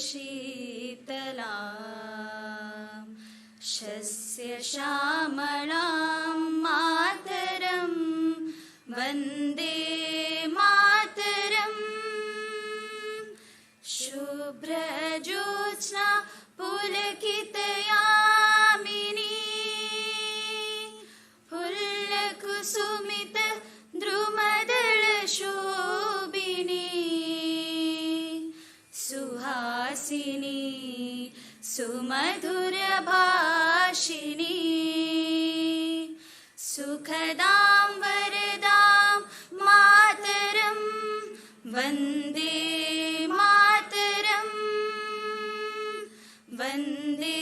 शीतलां शस्यश्यामलां मातरं वन्दे मातरम् शुभ्रज्योत्स्ना पुलकितयामिनी फुल्लकुसुमित द्रुमदलशोभिनी सुहासिनी सुमधुरभाषिणी सुखदां वरदां मातरं वन्दे मातरं वन्दे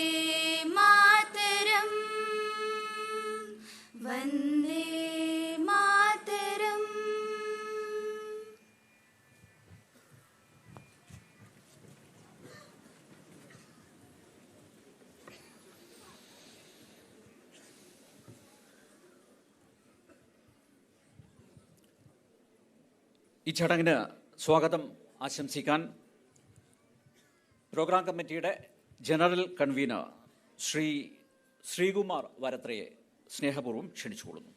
मातरं वन्दे मातरम्. ഈ ചടങ്ങിന് സ്വാഗതം ആശംസിക്കാൻ പ്രോഗ്രാം കമ്മിറ്റിയുടെ ജനറൽ കൺവീനർ ശ്രീ ശ്രീകുമാർ വരത്രയെ സ്നേഹപൂർവ്വം ക്ഷണിച്ചുകൊള്ളുന്നു.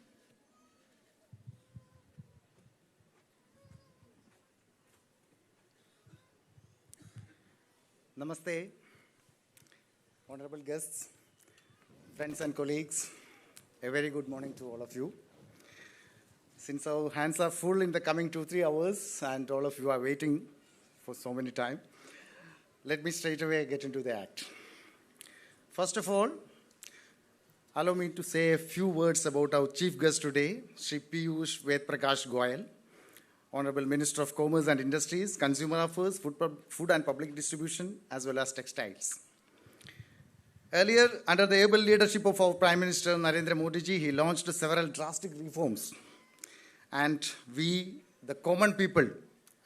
Namaste, honorable guests, friends and colleagues. A very good morning to all of you. Since our hands are full in the coming 2-3 hours and all of you are waiting for so many time, let me straight away get into the act. First of all, allow me to say a few words about our chief guest today, Shri Piyush Vedprakash Goyal, Honorable Minister of Commerce and Industries, Consumer Affairs, Food and Public Distribution, as well as Textiles. Earlier, under the able leadership of our Prime Minister Narendra Modi ji, he launched several drastic reforms. And we, the common people,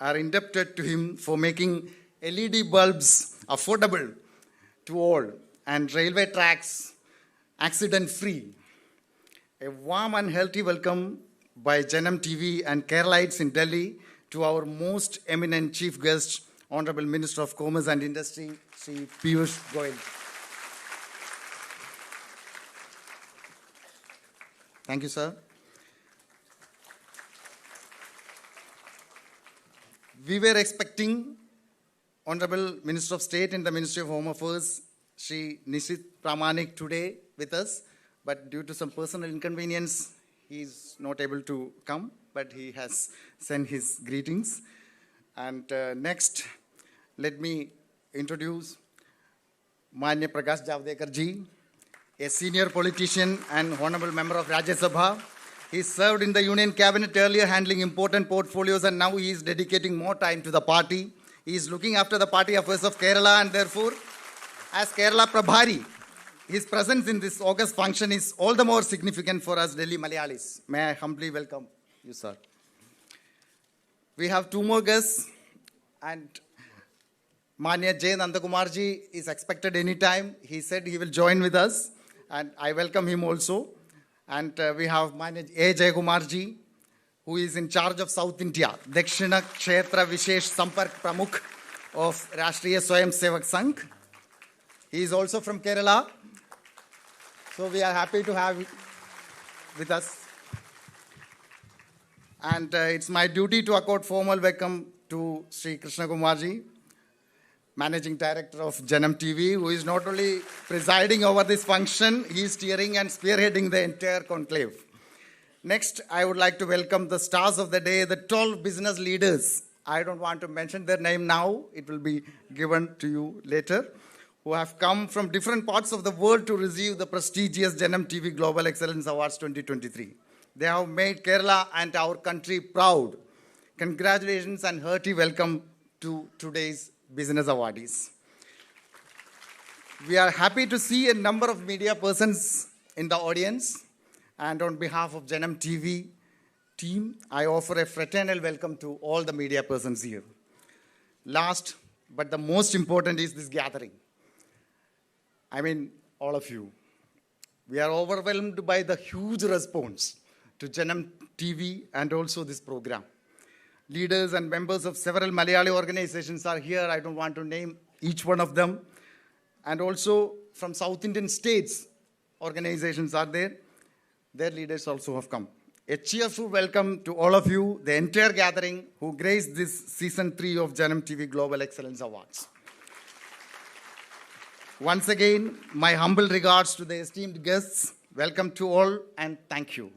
are indebted to him for making LED bulbs affordable to all and railway tracks accident-free. A warm and healthy welcome by Janam TV and Keralites in Delhi to our most eminent chief guest, Honorable Minister of Commerce and Industry, Shri Piyush Goyal. Thank you, sir. We were expecting Honorable Minister of State in the Ministry of Home Affairs, Shri Nishit Pramanik, today with us, but due to some personal inconvenience, he is not able to come, but he has sent his greetings. And next, let me introduce Manya Prakash Javadekar ji, a senior politician and honorable member of Rajya Sabha. He served in the Union Cabinet earlier, handling important portfolios, and now he is dedicating more time to the party. He is looking after the party affairs of Kerala, and therefore, as Kerala Prabhari, his presence in this August function is all the more significant for us Delhi Malayalis. May I humbly welcome you, sir. We have two more guests, and Manya J. Nandakumar ji is expected any time. He said he will join with us, and I welcome him also. And we have Manya A. Jayakumar ji, who is in charge of South India, Dakshina Kshetra Vishesh Sampark Pramukh of Rashtriya Swayam Sevak Sangh. He is also from Kerala. So we are happy to have you with us. And it's my duty to accord formal welcome to Sri Krishna Kumar ji, Managing Director of Janam TV, who is not only presiding over this function, he is steering and spearheading the entire conclave. Next, I would like to welcome the stars of the day, the 12 business leaders. I don't want to mention their name now. It will be given to you later, who have come from different parts of the world to receive the prestigious Janam TV Global Excellence Awards 2023. They have made Kerala and our country proud. Congratulations and hearty welcome to today's business awardees. We are happy to see a number of media persons in the audience, and on behalf of Janam TV team, I offer a fraternal welcome to all the media persons here. Last, but the most important is this gathering. I mean, all of you. We are overwhelmed by the huge response to Janam TV and also this program. Leaders and members of several Malayali organizations are here. I don't want to name each one of them. And also from South Indian states, organizations are there. Their leaders also have come. A cheerful welcome to all of you, the entire gathering who graced this season 3 of Janam TV Global Excellence Awards. Once again, my humble regards to the esteemed guests. Welcome to all and thank you.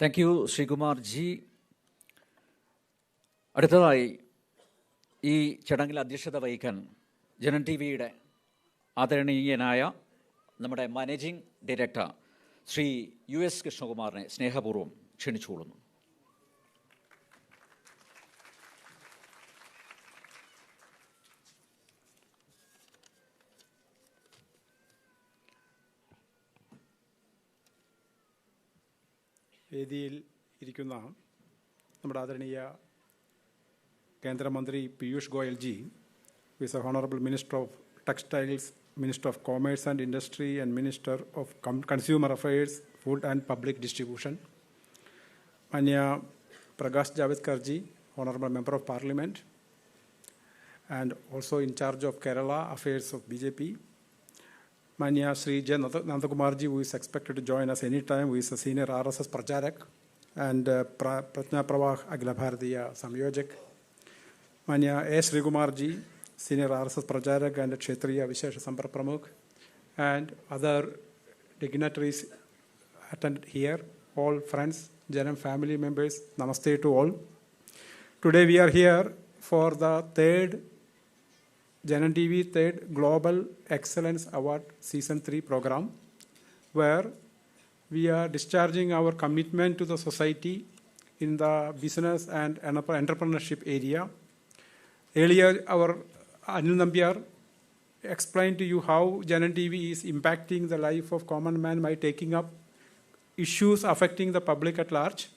Thank you Sreekumar G. അടുത്തതായി ഈ ചടങ്ങിൽ അധ്യക്ഷത വഹിക്കാൻ ജനം T വിയുടെ ആദരണീയനായ നമ്മുടെ managing director Shri US കൃഷ്ണകുമാറിനെ സ്നേഹപൂർവ്വം ക്ഷണിച്ചുകൊള്ളുന്നു. വേദിയിൽ ഇരിക്കുന്ന നമ്മുടെ ആദരണീയ കേന്ദ്രമന്ത്രി Piyush Goyal G, who is a Honorable Minister of Textiles, Minister of Commerce and Industry and Minister of Consumer Affairs, Food and Public Distribution. Manya Prakash Javadkar ji, Honorable Member of Parliament and also in charge of Kerala Affairs of BJP. Manya Sri J. Nandakumar ji, who is expected to join us anytime, who is a senior RSS Pracharak and Pratna Pravah Agila Bharatiya Samyojak. Manya A. Srikumar ji, senior RSS Pracharak and Kshetriya Vishesha Samprak Pramukh, and other dignitaries attended here, all friends, Janam family members, namaste to all. Today we are here for the third Janam TV third Global Excellence Award Season 3 program, where we are discharging our commitment to the society in the business and entrepreneurship area. Earlier, our Anil Nambiar explained to you how Janam TV is impacting the life of common man by taking up issues affecting the public at large.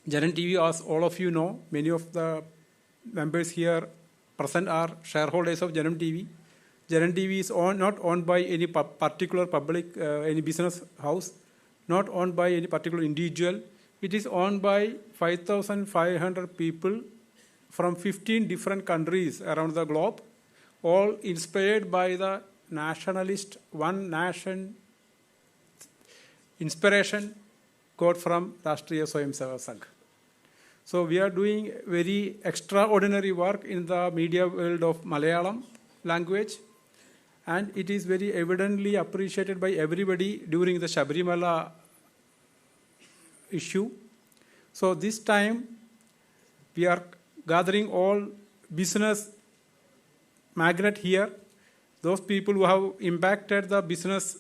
Janam TV, as all of you know, many of the members here present are shareholders of Janam TV. Janam TV is not owned by any particular public, any business house, not owned by any particular individual. It is owned by 5,500 people from 15 different countries around the globe, all inspired by the nationalist, one nation inspiration got from Rashtriya Swayamsevak Sangh. So we are doing very extraordinary work in the media world of Malayalam language, and it is very evidently appreciated by everybody during the Shabarimala issue. So this time we are gathering all business magnate here, those people who have impacted the business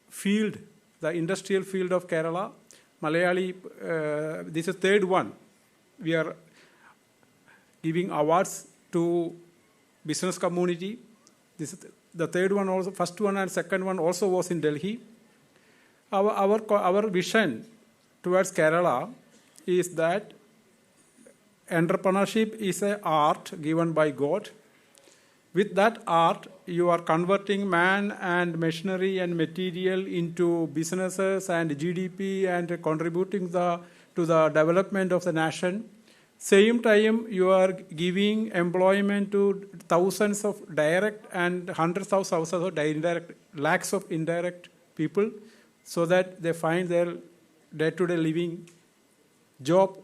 field, the industrial field of Kerala. Malayali, this is third one. We are giving awards to business community. This is the third one also, first one and second one also was in Delhi. Our vision towards Kerala is that entrepreneurship is an art given by God. With that art, you are converting man and machinery and material into businesses and GDP and contributing to the development of the nation. Same time, you are giving employment to thousands of direct and hundreds of thousands of indirect, lakhs of indirect people, so that they find their day-to-day living, job,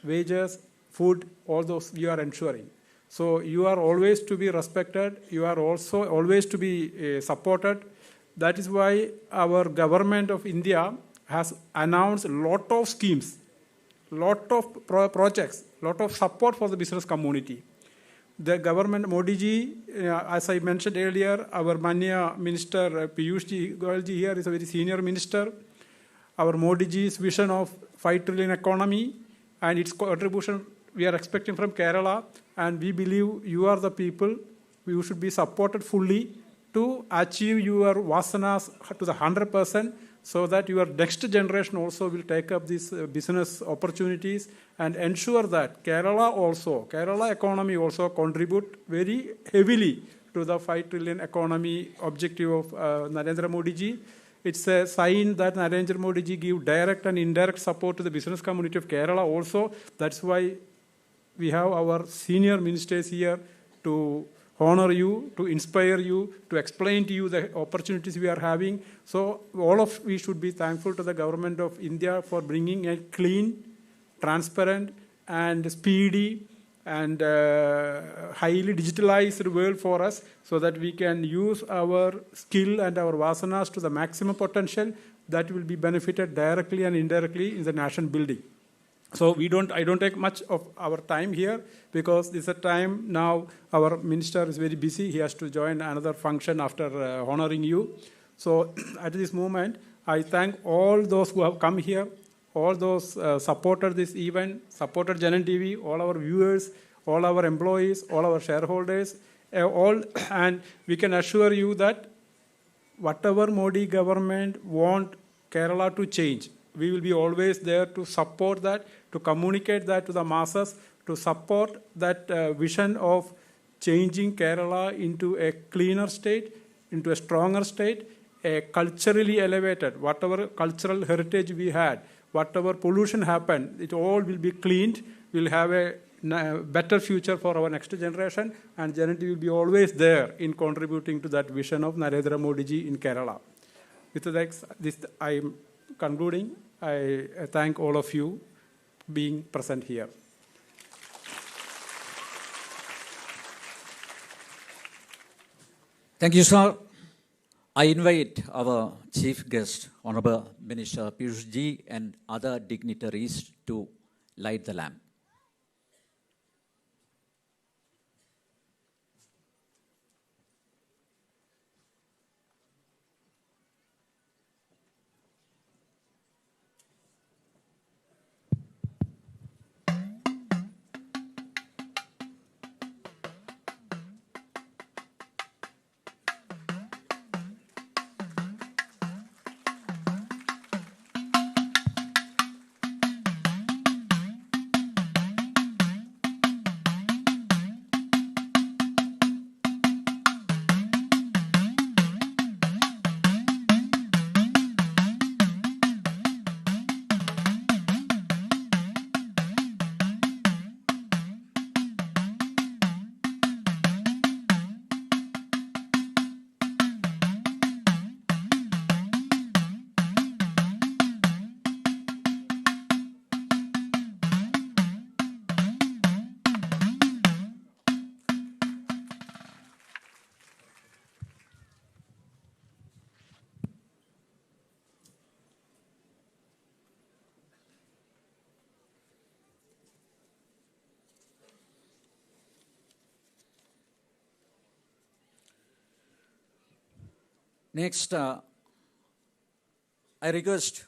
wages, food, all those you are ensuring. So you are always to be respected. You are also always to be supported. That is why our government of India has announced a lot of schemes, lot of projects, lot of support for the business community. The government, Modi ji, as I mentioned earlier, our Manya Minister Piyush Goyal ji here is a very senior minister. Our Modi ji's vision of 5 trillion economy and its contribution we are expecting from Kerala, and we believe you are the people. You should be supported fully to achieve your vasanas to the 100%, so that your next generation also will take up these business opportunities and ensure that Kerala economy also contribute very heavily to the 5 trillion economy objective of Narendra Modi ji. It's a sign that Narendra Modi ji give direct and indirect support to the business community of Kerala also. That's why we have our senior ministers here to honor you, to inspire you, to explain to you the opportunities we are having. So all of we should be thankful to the government of India for bringing a clean, transparent, and speedy and highly digitalized world for us, so that we can use our skill and our vasanas to the maximum potential that will be benefited directly and indirectly in the nation building. So I don't take much of our time here, because this is a time now our minister is very busy. He has to join another function after honoring you. So at this moment, I thank all those who have come here, all those supported this event, supported Janam TV, all our viewers, all our employees, all our shareholders, and we can assure you that whatever Modi government want Kerala to change, we will be always there to support that, to communicate that to the masses, to support that vision of changing Kerala into a cleaner state, into a stronger state, a culturally elevated, whatever cultural heritage we had, whatever pollution happened, it all will be cleaned. We'll have a better future for our next generation, and Janam will be always there in contributing to that vision of Narendra Modi ji in Kerala. With this, I'm concluding. I thank all of you being present here. Thank you, sir. I invite our chief guest, Honorable Minister Piyush ji, and other dignitaries to light the lamp. Next, I request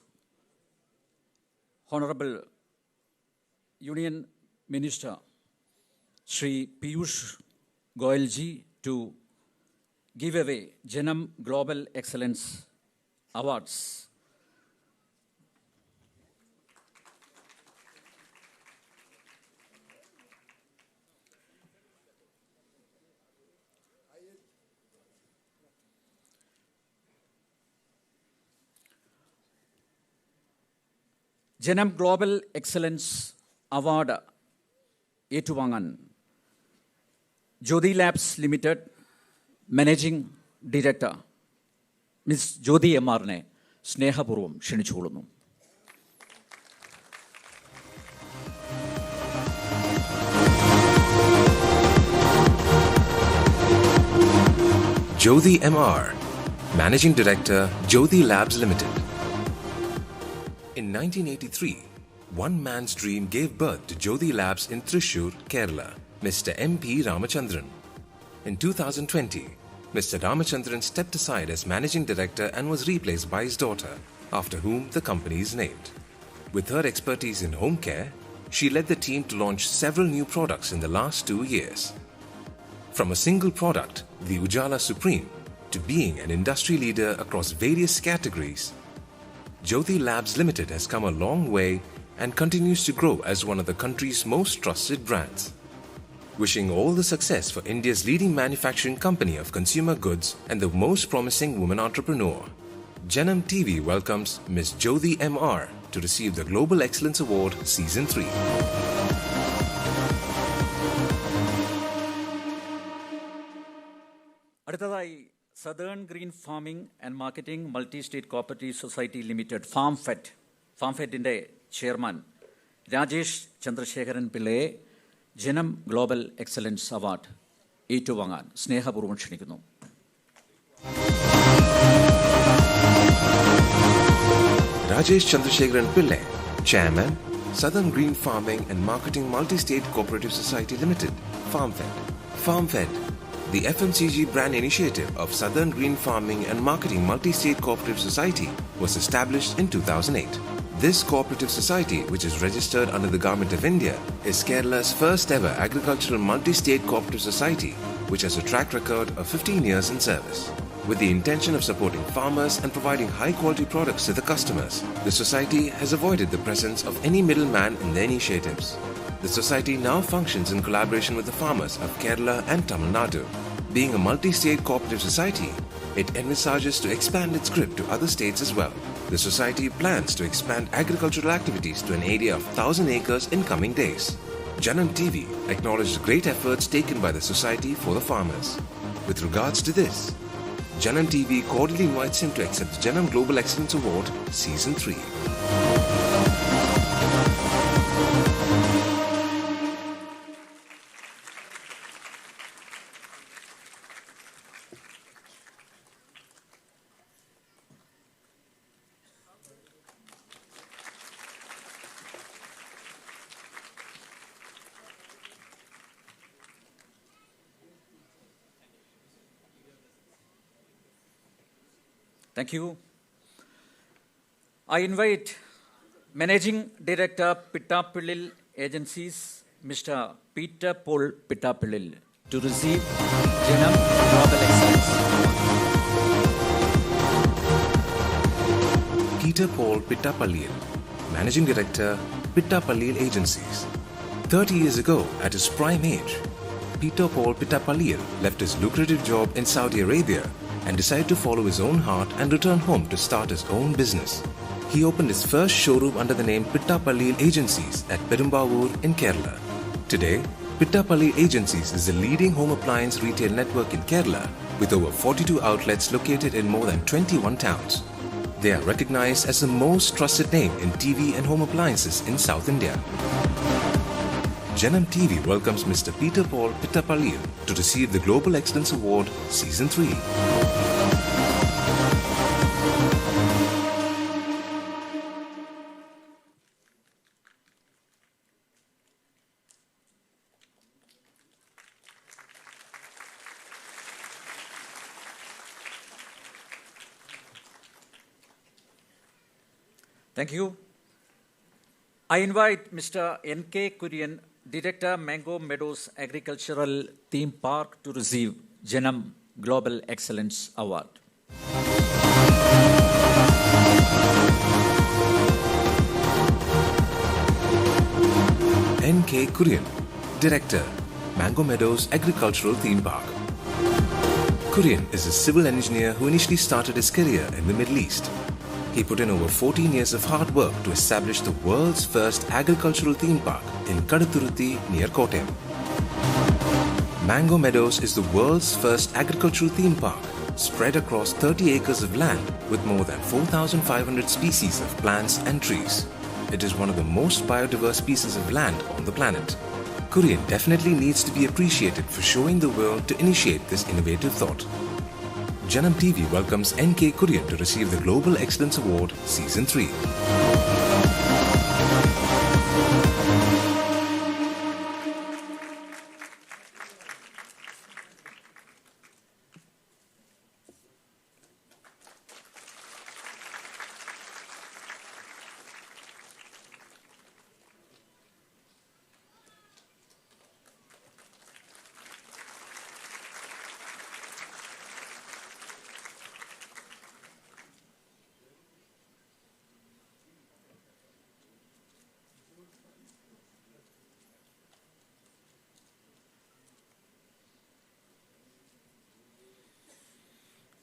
Honorable Union Minister Shri Piyush Goyal ji to give away Janam Global Excellence Awards. Janam Global Excellence Award ഏറ്റുവാങ്ങാൻ Jyoti labs limited managing director miss Jyoti എം.ആറിനെ സ്നേഹപൂർവ്വം ക്ഷണിച്ചുകൊള്ളുന്നു. Jyoti M.R., Managing Director, Jyoti Labs Limited. In 1983, one man's dream gave birth to Jyoti Labs in Thrissur, Kerala, Mr. M.P. Ramachandran. In 2020, Mr. Ramachandran stepped aside as Managing Director and was replaced by his daughter, after whom the company is named. With her expertise in home care, she led the team to launch several new products in the last 2 years. From a single product, the Ujala Supreme, to being an industry leader across various categories, Jyoti Labs Limited has come a long way and continues to grow as one of the country's most trusted brands. Wishing all the success for India's leading manufacturing company of consumer goods and the most promising woman entrepreneur. Janam TV welcomes Ms. Jyoti M.R. to receive the Global Excellence Award Season 3. അടുത്തതായി southern green farming and marketing multi state cooperative society limited ഫാംഫെറ്റിൻ്റെ chairman Rajesh Chandrasekharan പിള്ളയെ Janam global excellence award ഏറ്റുവാങ്ങാൻ സ്നേഹപൂർവ്വം ക്ഷണിക്കുന്നു. Rajesh Chandrasekharan Pillai, Chairman, Southern Green Farming and Marketing Multi-State Cooperative Society Limited, FarmFed. FarmFed, the FMCG brand initiative of Southern Green Farming and Marketing Multi-State Cooperative Society, was established in 2008. This cooperative society, which is registered under the Government of India, is Kerala's first ever agricultural multi-state cooperative society, which has a track record of 15 years in service. With the intention of supporting farmers and providing high-quality products to the customers, the society has avoided the presence of any middleman in their initiatives. The society now functions in collaboration with the farmers of Kerala and Tamil Nadu. Being a multi-state cooperative society, it envisages to expand its grip to other states as well. The society plans to expand agricultural activities to an area of 1,000 acres in coming days. Janam TV acknowledges great efforts taken by the society for the farmers. With regards to this, Janam TV cordially invites him to accept the Janam Global Excellence Award Season 3. Thank you. I invite Managing Director Pittapillil Agencies, Mr. Peter Paul Pittapillil, to receive Janam Global Excellence. Peter Paul Pittapillil, Managing Director, Pittapillil Agencies. 30 years ago, at his prime age, Peter Paul Pittapillil left his lucrative job in Saudi Arabia and decided to follow his own heart and return home to start his own business. He opened his first showroom under the name Pittapillil Agencies at Perumbavoor in Kerala. Today, Pittapillil Agencies is the leading home appliance retail network in Kerala with over 42 outlets located in more than 21 towns. They are recognized as the most trusted name in TV and home appliances in South India. Janam TV welcomes Mr. Peter Paul Pittapillil to receive the Global Excellence Award Season 3. Thank you. I invite Mr. N.K. Kurian, Director, Mango Meadows Agricultural Theme Park, to receive Janam Global Excellence Award. N.K. Kurian, Director, Mango Meadows Agricultural Theme Park. Kurian is a civil engineer who initially started his career in the Middle East. He put in over 14 years of hard work to establish the world's first agricultural theme park in Kaduthuruthi near Kottayam. Mango Meadows is the world's first agricultural theme park spread across 30 acres of land with more than 4,500 species of plants and trees. It is one of the most biodiverse pieces of land on the planet. Kurian definitely needs to be appreciated for showing the world to initiate this innovative thought. Janam TV welcomes N.K. Kurian to receive the Global Excellence Award Season 3.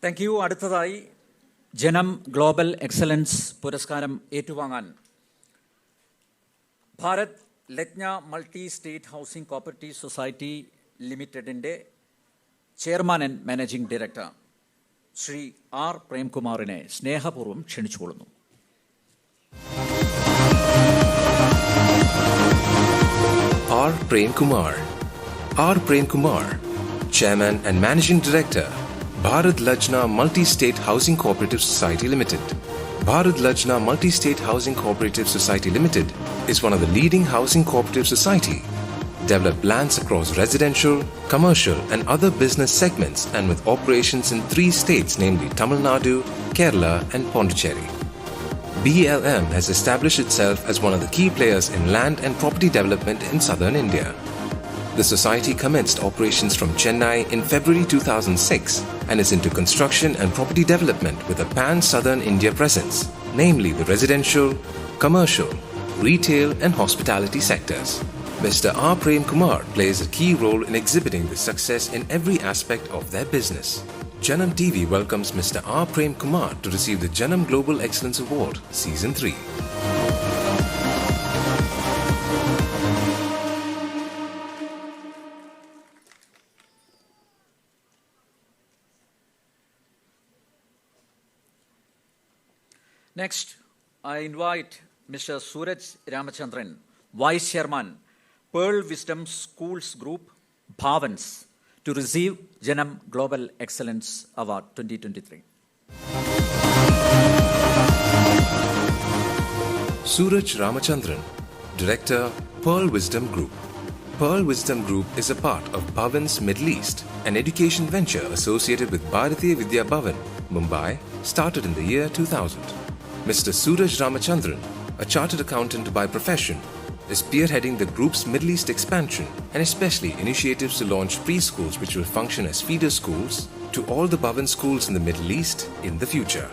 Thank you. അടുത്തതായി Janam global excellence പുരസ്കാരം ഏറ്റുവാങ്ങാൻ ഭാരത് ലജ്ഞ multi state housing cooperative society ലിമിറ്റഡിൻ്റെ chairman and managing director Shri R പ്രേംകുമാറിനെ സ്നേഹപൂർവ്വം ക്ഷണിച്ചുകൊള്ളുന്നു. R. Prem Kumar. R. Prem Kumar, Chairman and Managing Director, Bharat Lajna Multi-State Housing Cooperative Society Limited. Bharat Lajna Multi-State Housing Cooperative Society Limited is one of the leading housing cooperative society. Develop lands across residential, commercial and other business segments and with operations in 3 states namely Tamil Nadu, Kerala and Pondicherry. BLM has established itself as one of the key players in land and property development in southern India. The society commenced operations from Chennai in February 2006 and is into construction and property development with a pan-southern India presence, namely the residential, commercial, retail and hospitality sectors. Mr. R. Prem Kumar plays a key role in exhibiting this success in every aspect of their business. Janam TV welcomes Mr. R. Prem Kumar to receive the Janam Global Excellence Award, Season 3. Next, I invite Mr. Suraj Ramachandran, Vice Chairman, Pearl Wisdom Schools Group, Bhavans, to receive Janam Global Excellence Award 2023. Suraj Ramachandran, Director, Pearl Wisdom Group. Pearl Wisdom Group is a part of Bhavans Middle East, an education venture associated with Bharatiya Vidya Bhavan, Mumbai, started in the year 2000. Mr. Suraj Ramachandran, a chartered accountant by profession, is spearheading the group's Middle East expansion and especially initiatives to launch preschools which will function as feeder schools to all the Bhavan schools in the Middle East in the future.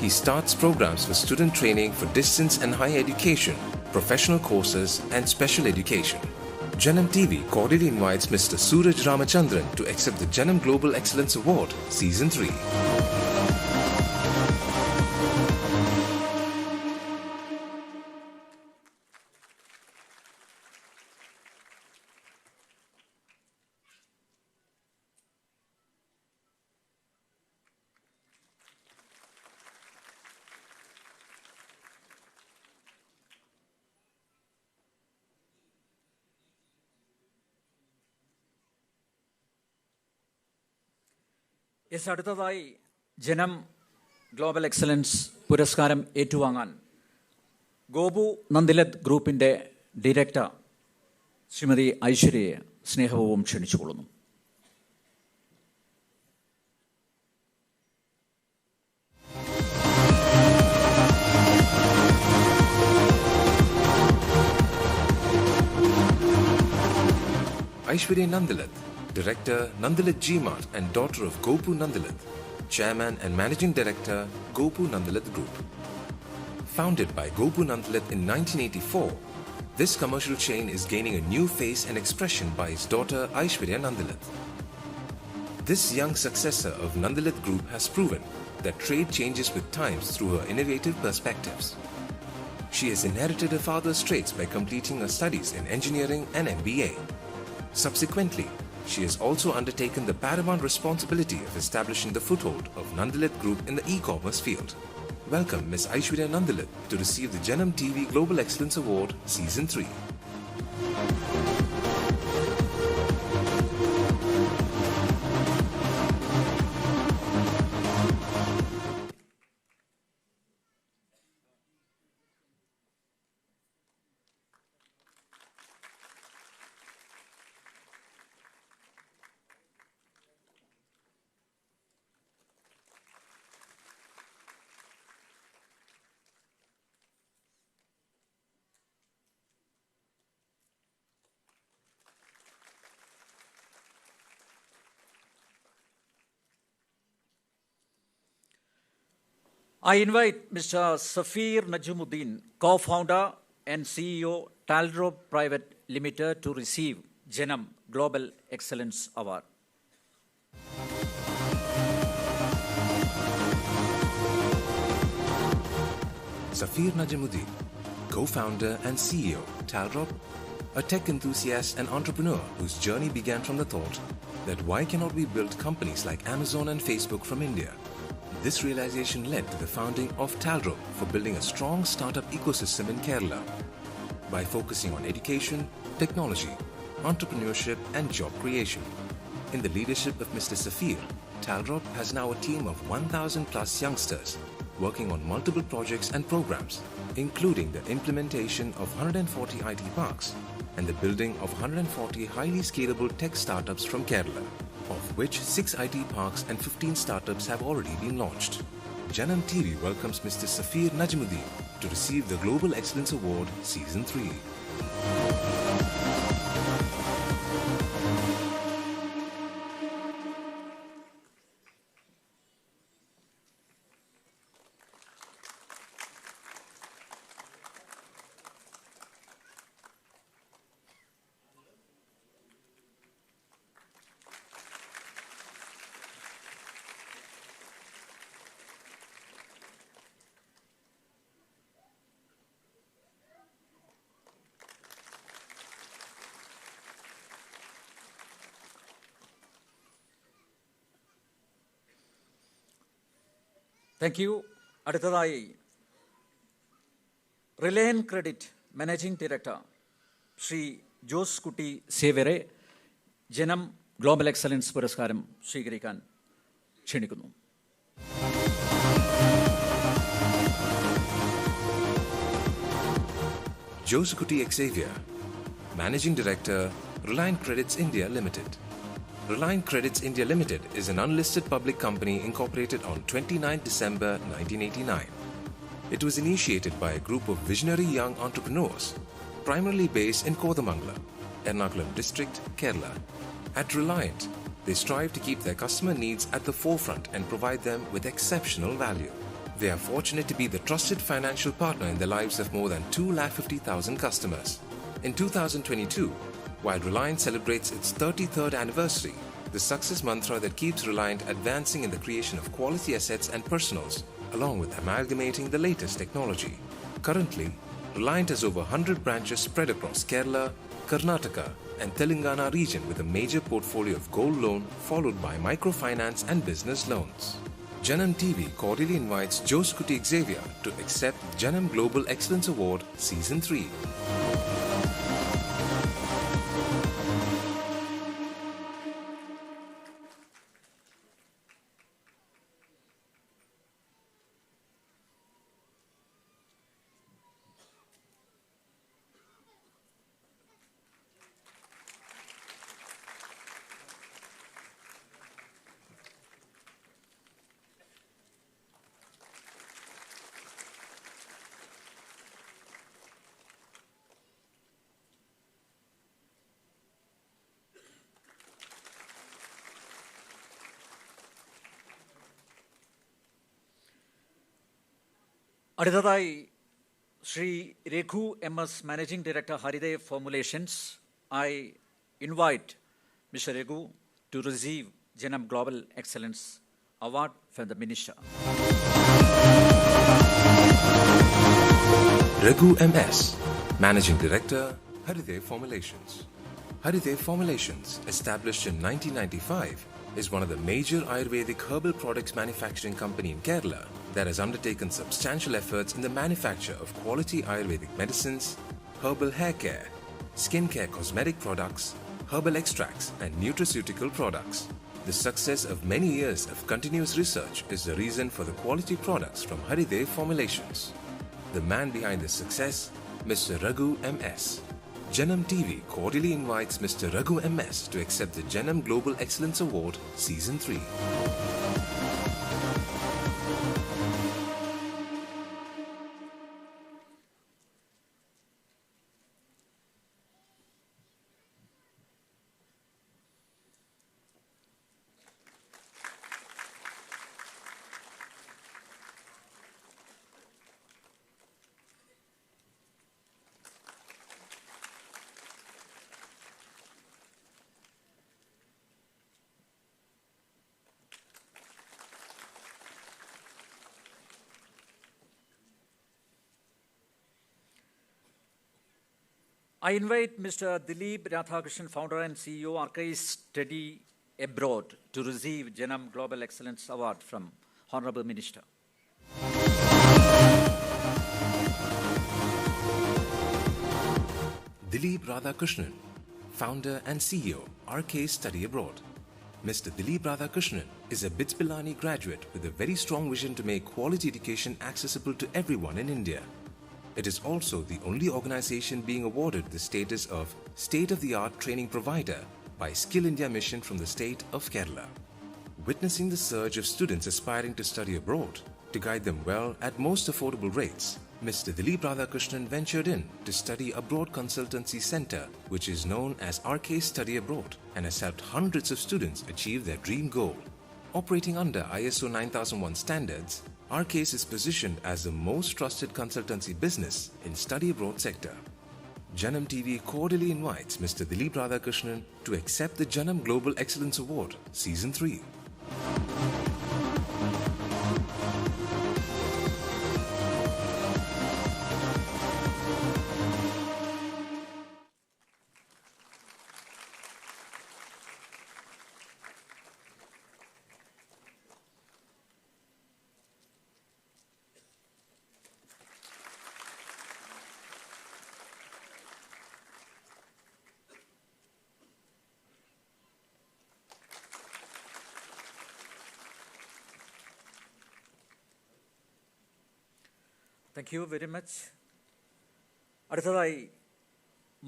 He starts programs for student training for distance and higher education, professional courses and special education. Janam TV cordially invites Mr. Suraj Ramachandran to accept the Janam Global Excellence Award, Season 3. അടുത്തതായി Janam global excellence പുരസ്കാരം ഏറ്റുവാങ്ങാൻ ഗോപു നന്ദിലത് ഗ്രൂപ്പിൻ്റെ director Shrimati ഐശ്വര്യയെ സ്നേഹപൂർവ്വം ക്ഷണിച്ചുകൊള്ളുന്നു. Aishwarya Nandilat, Director, Nandilat G-Mart and daughter of Gopu Nandilat, Chairman and Managing Director, Gopu Nandilat Group. Founded by Gopu Nandilat in 1984, this commercial chain is gaining a new face and expression by its daughter Aishwarya Nandilat. This young successor of Nandilat Group has proven that trade changes with times through her innovative perspectives. She has inherited her father's traits by completing her studies in engineering and MBA. Subsequently, she has also undertaken the paramount responsibility of establishing the foothold of Nandilat Group in the e-commerce field. Welcome Ms. Aishwarya Nandilat to receive the Janam TV Global Excellence Award, Season 3. I invite Mr. Safir Najumuddin, co-founder and CEO, Taldro Private Limited, to receive Janam Global Excellence Award. Safir Najimuddin, co-founder and CEO, Talrop, a tech enthusiast and entrepreneur whose journey began from the thought that why cannot we build companies like Amazon and Facebook from India? This realization led to the founding of Talrop for building a strong startup ecosystem in Kerala. By focusing on education, technology, entrepreneurship and job creation. In the leadership of Mr. Safir, Talrop has now a team of 1,000 plus youngsters working on multiple projects and programs, including the implementation of 140 IT parks and the building of 140 highly scalable tech startups from Kerala, of which 6 IT parks and 15 startups have already been launched. Janam TV welcomes Mr. Safir Najimuddin to receive the Global Excellence Award Season 3. Thank you. അടുത്തതായി റിലയൻ credit managing director Shri Jose Kutty സേവ്യറെ ജനം global excellence പുരസ്കാരം സ്വീകരിക്കാൻ ക്ഷണിക്കുന്നു. Jose Kuti Xavier, Managing Director, Reliant Credits India Limited. Reliant Credits India Limited is an unlisted public company incorporated on 29 December 1989. It was initiated by a group of visionary young entrepreneurs, primarily based in Kodamangalam, Ernakulam district, Kerala. At Reliant, they strive to keep their customer needs at the forefront and provide them with exceptional value. They are fortunate to be the trusted financial partner in the lives of more than 250,000 customers. In 2022, while Reliant celebrates its 33rd anniversary, the success mantra that keeps Reliant advancing in the creation of quality assets and personals, along with amalgamating the latest technology. Currently, Reliant has over 100 branches spread across Kerala, Karnataka, and Telangana region with a major portfolio of gold loan followed by microfinance and business loans. Janam TV cordially invites Jose Kuti Xavier to accept Janam Global Excellence Award Season 3. അടുത്തതായി Shri Raghu M S managing director Haridev formulations. I invite mister Raghu to receive Janam global excellence award from the minister. Raghu MS, Managing Director, Haridev Formulations. Haridev Formulations, established in 1995, is one of the major Ayurvedic herbal products manufacturing company in Kerala that has undertaken substantial efforts in the manufacture of quality Ayurvedic medicines, herbal hair care, skin care cosmetic products, herbal extracts and nutraceutical products. The success of many years of continuous research is the reason for the quality products from Haridev Formulations. The man behind this success, Mr. Raghu MS. Janam TV cordially invites Mr. Raghu MS to accept the Janam Global Excellence Award Season 3. I invite Mr. Dilip Radhakrishnan, founder and CEO, Archive Study Abroad, to receive Janam Global Excellence Award from Honorable Minister. Dilip Radhakrishnan, founder and CEO, RK Study Abroad. Mr. Dilip Radhakrishnan is a BITS Pilani graduate with a very strong vision to make quality education accessible to everyone in India. It is also the only organization being awarded the status of State-of-the-Art Training Provider by Skill India Mission from the state of Kerala. Witnessing the surge of students aspiring to study abroad, to guide them well at most affordable rates, Mr. Dilip Radhakrishnan ventured in to study abroad consultancy center, which is known as RK Study Abroad, and has helped hundreds of students achieve their dream goal. Operating under ISO 9001 standards, RKS is positioned as the most trusted consultancy business in study abroad sector. Janam TV cordially invites Mr. Dilip Radhakrishnan to accept the Janam Global Excellence Award, Season 3. Thank you very much. അടുത്തതായി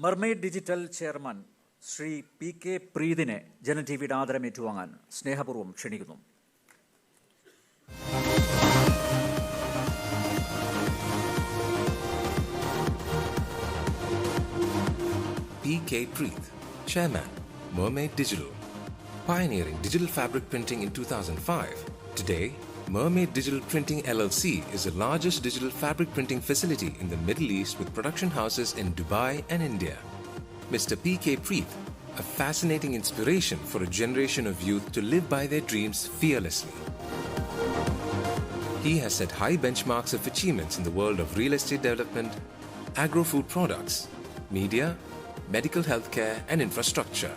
mermaid digital chairman Shri P K പ്രീതിനെ Janam T വിയുടെ ആദരം ഏറ്റുവാങ്ങാൻ സ്നേഹപൂർവ്വം ക്ഷണിക്കുന്നു. P.K. Preeth, Chairman, Mermaid Digital. Pioneering digital fabric printing in 2005, today, Mermaid Digital Printing LLC is the largest digital fabric printing facility in the Middle East with production houses in Dubai and India. Mr. P.K. Preeth, a fascinating inspiration for a generation of youth to live by their dreams fearlessly. He has set high benchmarks of achievements in the world of real estate development, agro-food products, media, medical healthcare and infrastructure.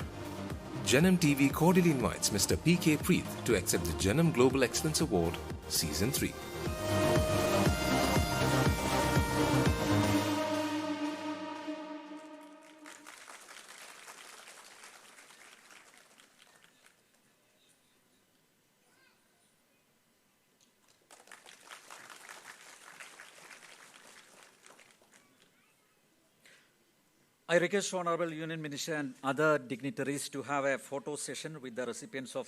Janam TV cordially invites Mr. P.K. Preeth to accept the Janam Global Excellence Award, Season 3. I request Honorable Union Minister and other dignitaries to have a photo session with the recipients of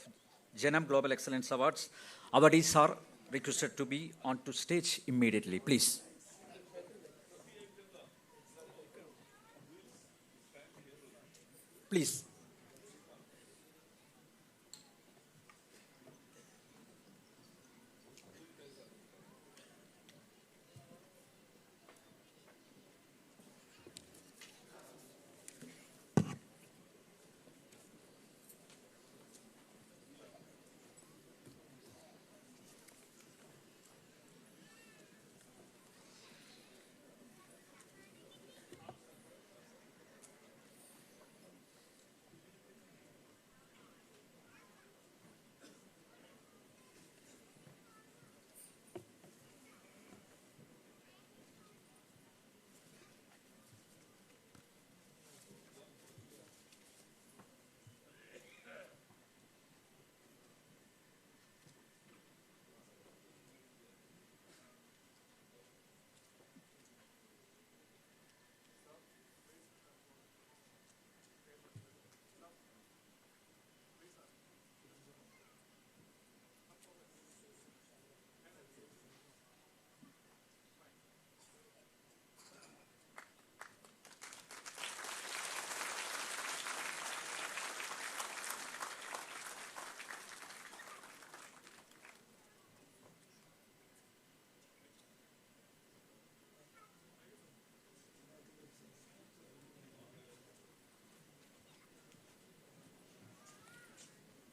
Janam Global Excellence Awards. Awardees are requested to be onto stage immediately, please. Please.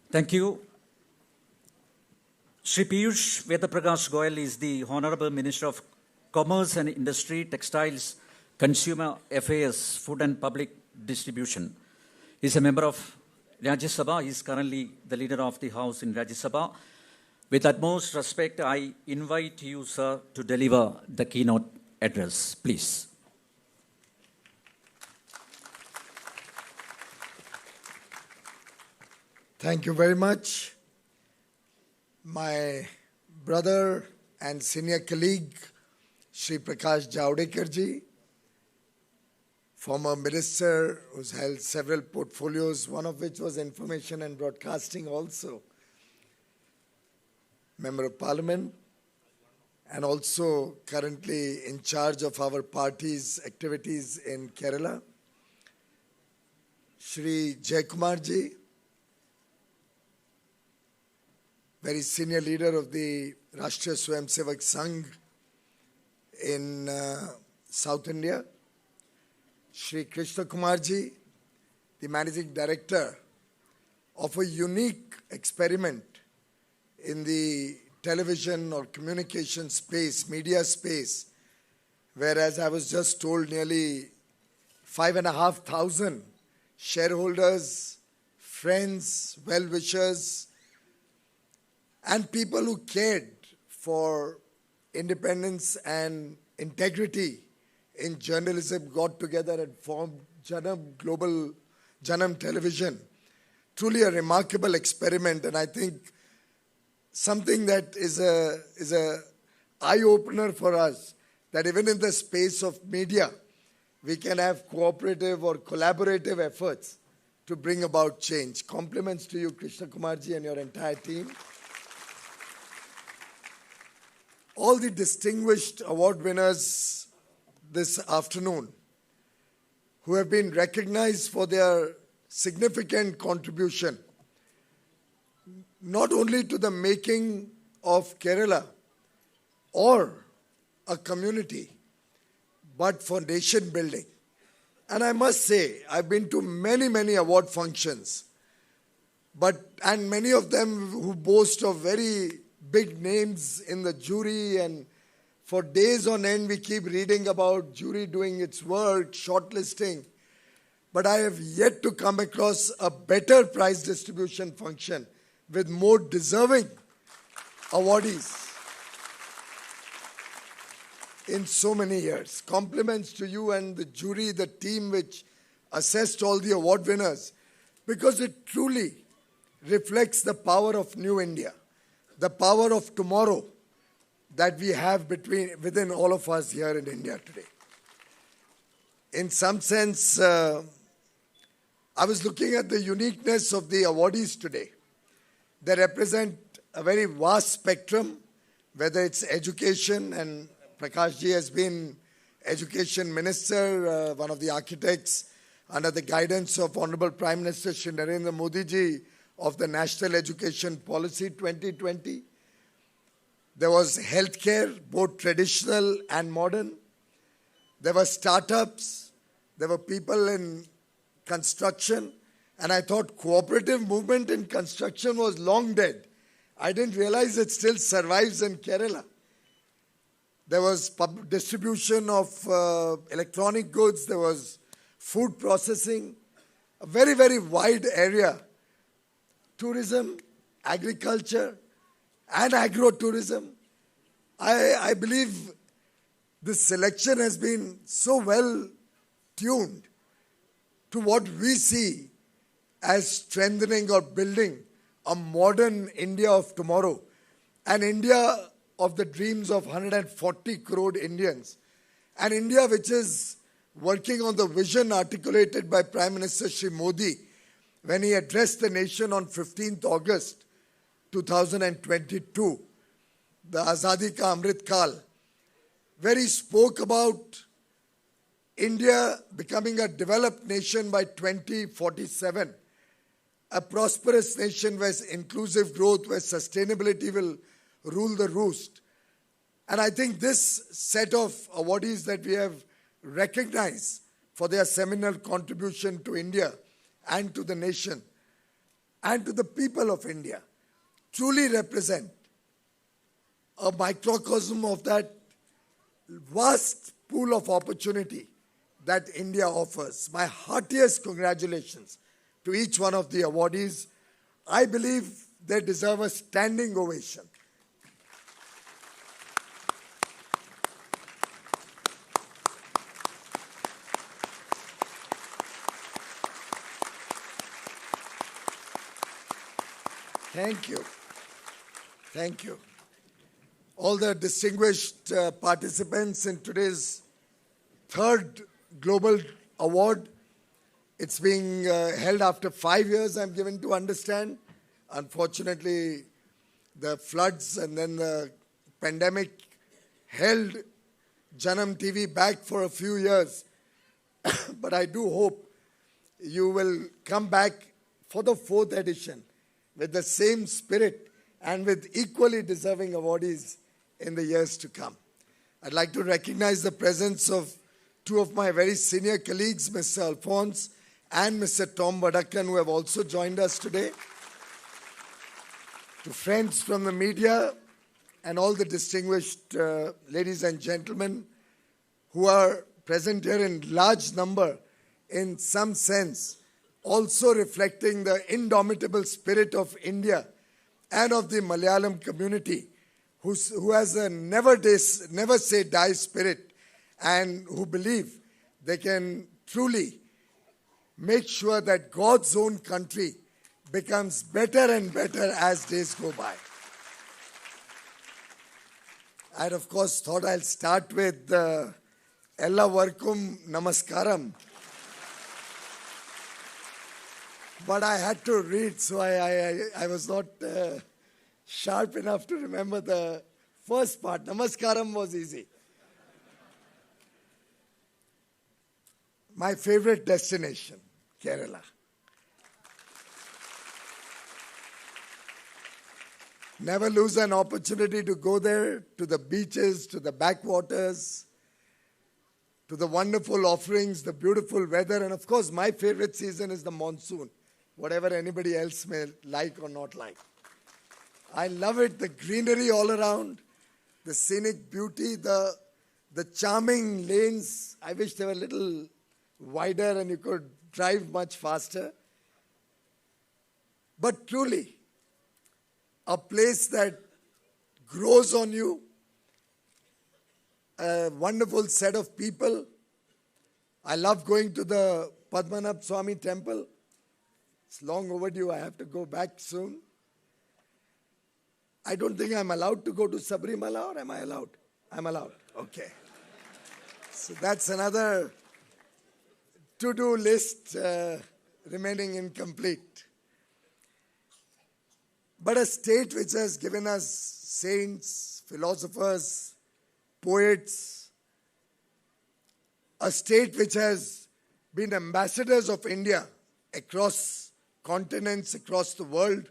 Thank you. Shri Piyush Vedaprakash Goyal is the Honorable Minister of Commerce and Industry, Textiles, Consumer Affairs, Food and Public Distribution. He is a member of Rajya Sabha. He is currently the leader of the House in Rajya Sabha. With utmost respect, I invite you, sir, to deliver the keynote address, please. Thank you very much. My brother and senior colleague, Shri Prakash Javadekar ji, former minister who's held several portfolios, one of which was information and broadcasting also, member of parliament, and also currently in charge of our party's activities in Kerala, Shri Jayakumar ji, very senior leader of the Rashtriya Swayamsevak Sangh in South India, Shri Krishna Kumar ji, the managing director of a unique experiment in the television or communication space, media space, whereas I was just told nearly 5,500 shareholders, friends, well-wishers, and people who cared for independence and integrity in journalism got together and formed Janam Television. Truly a remarkable experiment, and I think something that is a eye-opener for us, that even in the space of media, we can have cooperative or collaborative efforts to bring about change. Compliments to you, Krishna Kumarji, and your entire team. All the distinguished award winners this afternoon who have been recognized for their significant contribution, not only to the making of Kerala or a community, but for nation building. And I must say, I've been to many, many award functions, and many of them who boast of very big names in the jury, and for days on end we keep reading about jury doing its work, shortlisting. But I have yet to come across a better prize distribution function with more deserving awardees in so many years. Compliments to you and the jury, the team which assessed all the award winners, because it truly reflects the power of New India, the power of tomorrow that we have within all of us here in India today. In some sense, I was looking at the uniqueness of the awardees today. They represent a very vast spectrum, whether it's education, and Prakash ji has been education minister, one of the architects under the guidance of Honorable Prime Minister Shri Narendra Modi ji of the National Education Policy 2020. There was healthcare, both traditional and modern. There were startups. There were people in construction. And I thought cooperative movement in construction was long dead. I didn't realize it still survives in Kerala. There was distribution of electronic goods. There was food processing. A very, very wide area. Tourism, agriculture, and agro-tourism. I believe this selection has been so well tuned to what we see as strengthening or building a modern India of tomorrow, an India of the dreams of 140 crore Indians, an India which is working on the vision articulated by Prime Minister Shri Modi when he addressed the nation on 15th August 2022, the Azadi Ka Amrit Kal, where he spoke about India becoming a developed nation by 2047, a prosperous nation where inclusive growth, where sustainability will rule the roost. And I think this set of awardees that we have recognized for their seminal contribution to India and to the nation and to the people of India truly represent a microcosm of that vast pool of opportunity that India offers. My heartiest congratulations to each one of the awardees. I believe they deserve a standing ovation. Thank you. Thank you. All the distinguished participants in today's third global award. It's being held after 5 years, I'm given to understand. Unfortunately, the floods and then the pandemic held Janam TV back for a few years. But I do hope you will come back for the fourth edition with the same spirit and with equally deserving awardees in the years to come. I'd like to recognize the presence of two of my very senior colleagues, Mr. Alphonse and Mr. Tom Vadakan, who have also joined us today. To friends from the media and all the distinguished ladies and gentlemen who are present here in large number, in some sense, also reflecting the indomitable spirit of India and of the Malayalam community, who has a never say die spirit, and who believe they can truly make sure that God's own country becomes better and better as days go by. I, of course, thought I'll start with Ella Varkum Namaskaram. But I had to read, so I was not sharp enough to remember the first part. Namaskaram was easy. My favorite destination, Kerala. Never lose an opportunity to go there, to the beaches, to the backwaters, to the wonderful offerings, the beautiful weather, and of course my favorite season is the monsoon, whatever anybody else may like or not like. I love it, the greenery all around, the scenic beauty, the charming lanes. I wish they were a little wider and you could drive much faster. But truly, a place that grows on you, a wonderful set of people. I love going to the Padmanabh Swami temple. It's long overdue. I have to go back soon. I don't think I'm allowed to go to Sabrimala, or am I allowed? I'm allowed. Okay. So that's another to-do list remaining incomplete. But a state which has given us saints, philosophers, poets, a state which has been ambassadors of India across continents, across the world,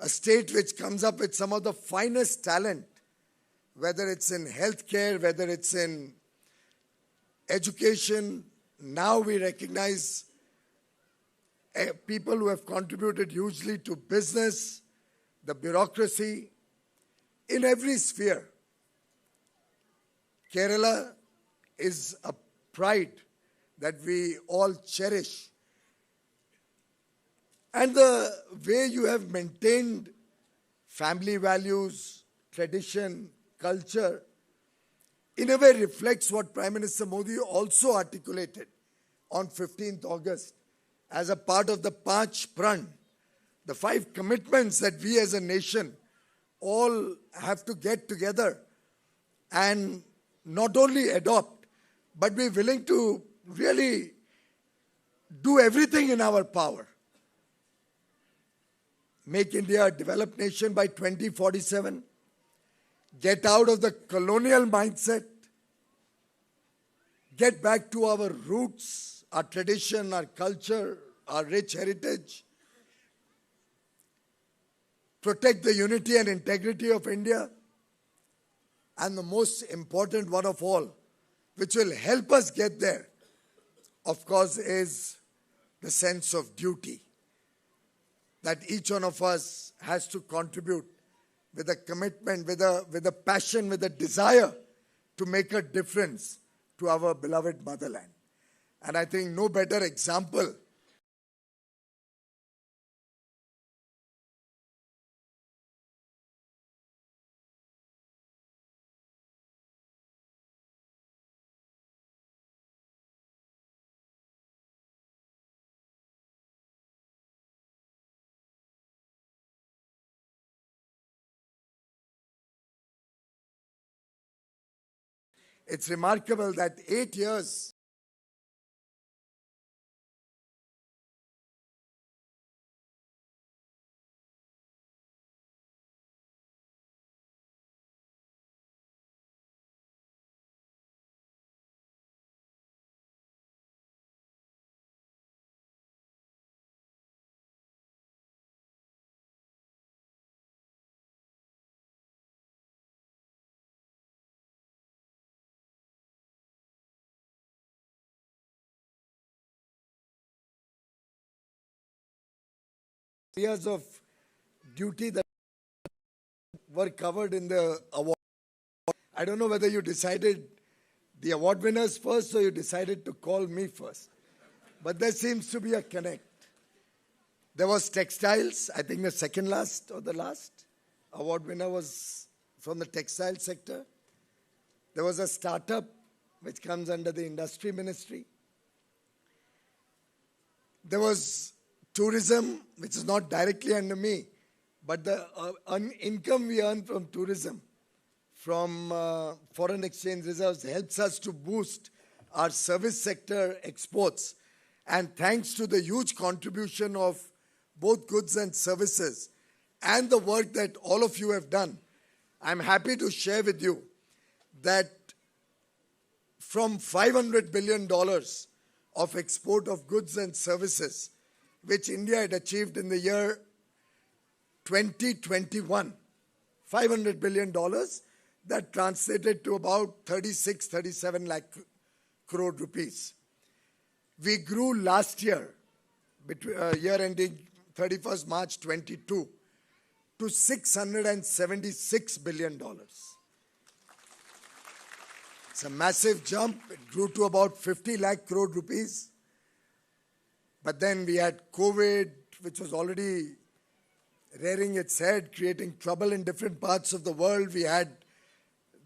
a state which comes up with some of the finest talent, whether it's in healthcare, whether it's in education. Now we recognize people who have contributed hugely to business, the bureaucracy, in every sphere. Kerala is a pride that we all cherish. And the way you have maintained family values, tradition, culture, in a way reflects what Prime Minister Modi also articulated on 15th August as a part of the Panch Pran, the 5 commitments that we as a nation all have to get together and not only adopt, but be willing to really do everything in our power. Make India a developed nation by 2047. Get out of the colonial mindset. Get back to our roots, our tradition, our culture, our rich heritage. Protect the unity and integrity of India. And the most important one of all, which will help us get there, of course, is the sense of duty that each one of us has to contribute with a commitment, with a passion, with a desire to make a difference to our beloved motherland. And I think no better example it's remarkable that 8 years of duty that were covered in the award. I don't know whether you decided the award winners first or you decided to call me first. But there seems to be a connect. There was textiles, I think the second last or the last award winner was from the textile sector. There was a startup which comes under the industry ministry. There was tourism, which is not directly under me, but the income we earn from tourism, from foreign exchange reserves, helps us to boost our service sector exports. And thanks to the huge contribution of both goods and services and the work that all of you have done, I'm happy to share with you that from $500 billion of export of goods and services, which India had achieved in the year 2021, $500 billion, that translated to about 37 lakh crore rupees. We grew last year, year ending 31st March 22, to $676 billion. It's a massive jump. It grew to about 50 lakh crore rupees. But then we had COVID, which was already rearing its head, creating trouble in different parts of the world. We had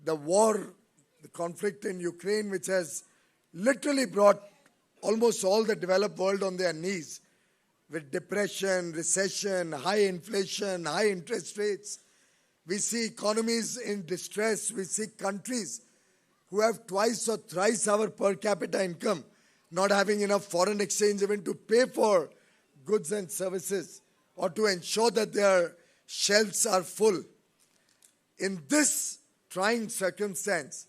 the war, the conflict in Ukraine, which has literally brought almost all the developed world on their knees with depression, recession, high inflation, high interest rates. We see economies in distress. We see countries who have twice or thrice our per capita income not having enough foreign exchange even to pay for goods and services or to ensure that their shelves are full. In this trying circumstance,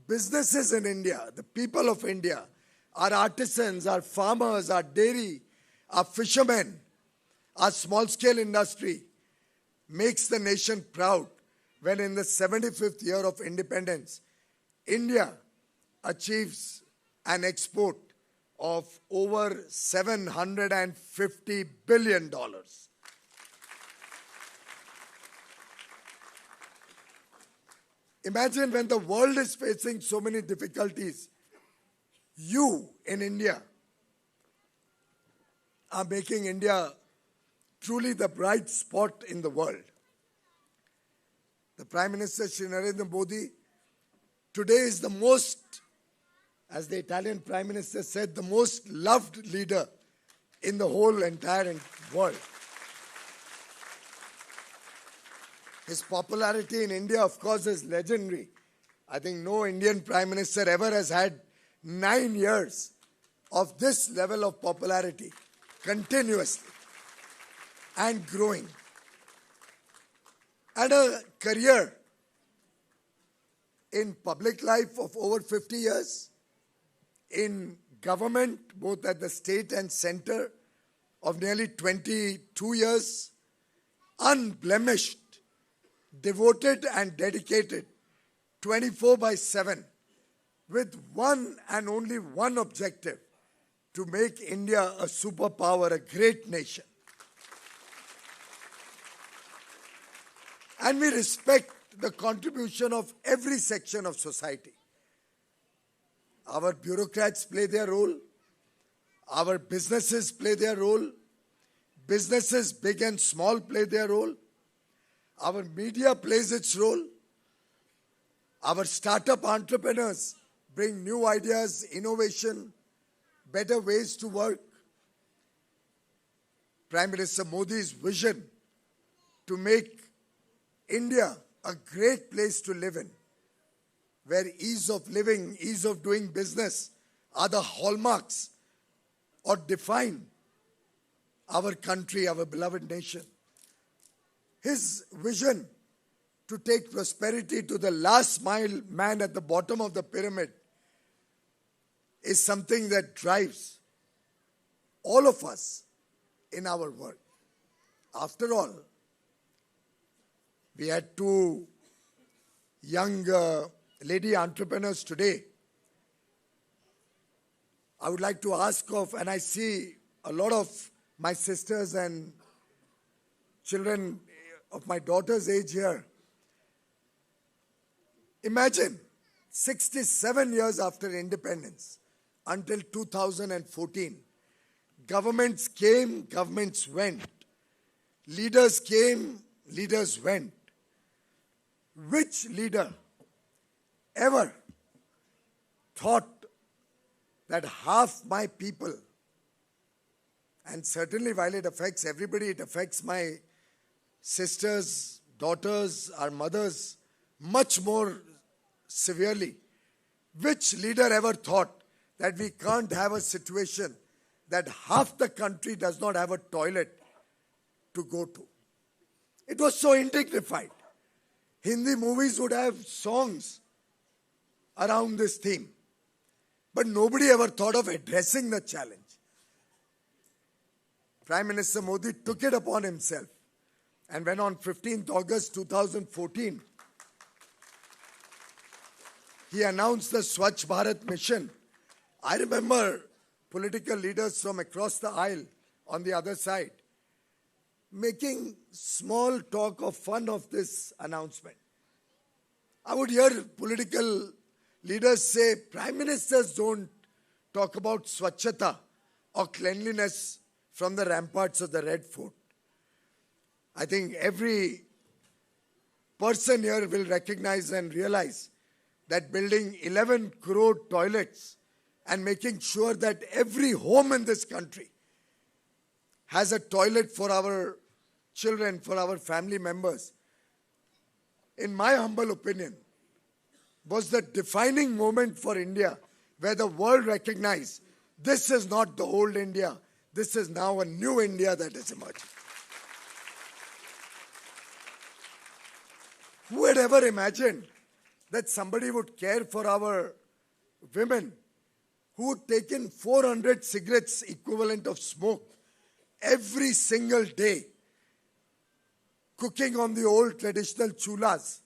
businesses in India, the people of India, our artisans, our farmers, our dairy, our fishermen, our small-scale industry makes the nation proud when in the 75th year of independence, India achieves an export of over $750 billion. Imagine when the world is facing so many difficulties, you in India are making India truly the bright spot in the world. The Prime Minister, Shri Narendra Modi, today is the most, as the Italian Prime Minister said, the most loved leader in the whole entire world. His popularity in India, of course, is legendary. I think no Indian Prime Minister ever has had 9 years of this level of popularity continuously and growing. And a career in public life of over 50 years, in government, both at the state and center, of nearly 22 years, unblemished, devoted and dedicated 24/7 with one and only one objective: to make India a superpower, a great nation. And we respect the contribution of every section of society. Our bureaucrats play their role. Our businesses play their role. Businesses, big and small, play their role. Our media plays its role. Our startup entrepreneurs bring new ideas, innovation, better ways to work. Prime Minister Modi's vision to make India a great place to live in, where ease of living, ease of doing business are the hallmarks or define our country, our beloved nation. His vision to take prosperity to the last mile man at the bottom of the pyramid is something that drives all of us in our work. After all, we had two young lady entrepreneurs today. I would like to ask of, and I see a lot of my sisters and children of my daughter's age here. Imagine 67 years after independence, until 2014, governments came, governments went. Leaders came, leaders went. Which leader ever thought that half my people, and certainly while it affects everybody, it affects my sisters, daughters, our mothers much more severely. Which leader ever thought that we can't have a situation that half the country does not have a toilet to go to? It was so indignified. Hindi movies would have songs around this theme. But nobody ever thought of addressing the challenge. Prime Minister Modi took it upon himself. And when on 15th August 2014, he announced the Swachh Bharat mission, I remember political leaders from across the aisle on the other side making small talk of fun of this announcement. I would hear political leaders say, Prime Ministers don't talk about Swachhata or cleanliness from the ramparts of the Red Fort. I think every person here will recognize and realize that building 11 crore toilets and making sure that every home in this country has a toilet for our children, for our family members, in my humble opinion, was the defining moment for India, where the world recognized this is not the old India, this is now a new India that is emerging. Who had ever imagined that somebody would care for our women who would take in 400 cigarettes equivalent of smoke every single day, cooking on the old traditional chulas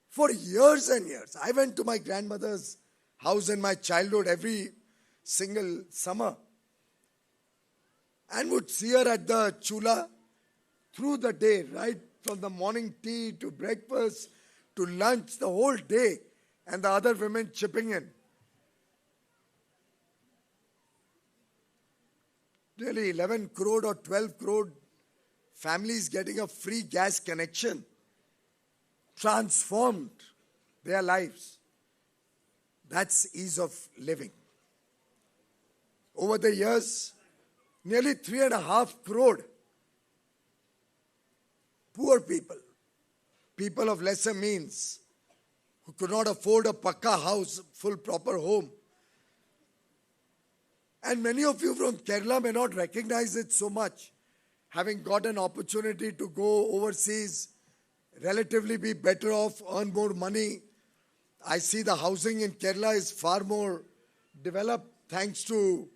for years and years? I went to my grandmother's house in my childhood every single summer and would see her at the chula through the day, right from the morning tea to breakfast to lunch, the whole day, and the other women chipping in. Really 11 crore or 12 crore families getting a free gas connection transformed their lives. That's ease of living. Over the years, nearly 3.5 crore poor people, people of lesser means, who could not afford a pakka house, full proper home. And many of you from Kerala may not recognize it so much, having got an opportunity to go overseas, relatively be better off, earn more money. I see the housing in Kerala is far more developed thanks to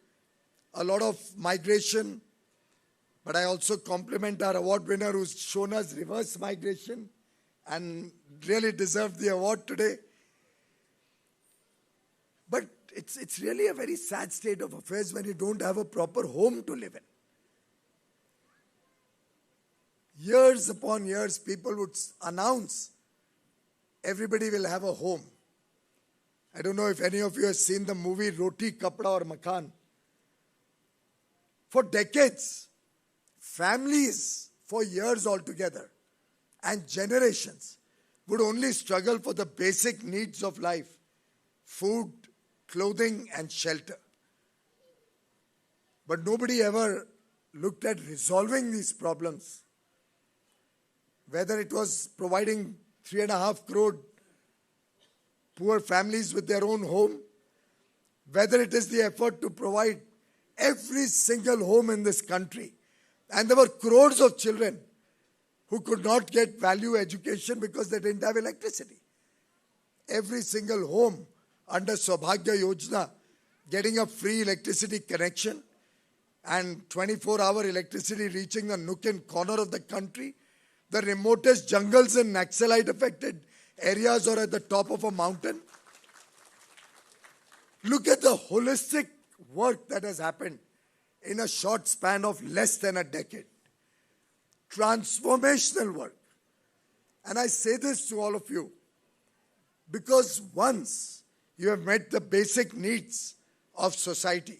a lot of migration. But I also compliment our award winner who's shown us reverse migration and really deserved the award today. But it's really a very sad state of affairs when you don't have a proper home to live in. Years upon years, people would announce everybody will have a home. I don't know if any of you have seen the movie Roti, Kapda or Makan. For decades, families for years altogether and generations would only struggle for the basic needs of life: food, clothing and shelter. But nobody ever looked at resolving these problems. Whether it was providing 3.5 crore poor families with their own home, whether it is the effort to provide every single home in this country. And there were crores of children who could not get value education because they didn't have electricity. Every single home under Saubhagya Yojana getting a free electricity connection and 24-hour electricity reaching the nook and corner of the country, the remotest jungles in Naxalite-affected areas or at the top of a mountain. Look at the holistic work that has happened in a short span of less than a decade. Transformational work. And I say this to all of you because once you have met the basic needs of society,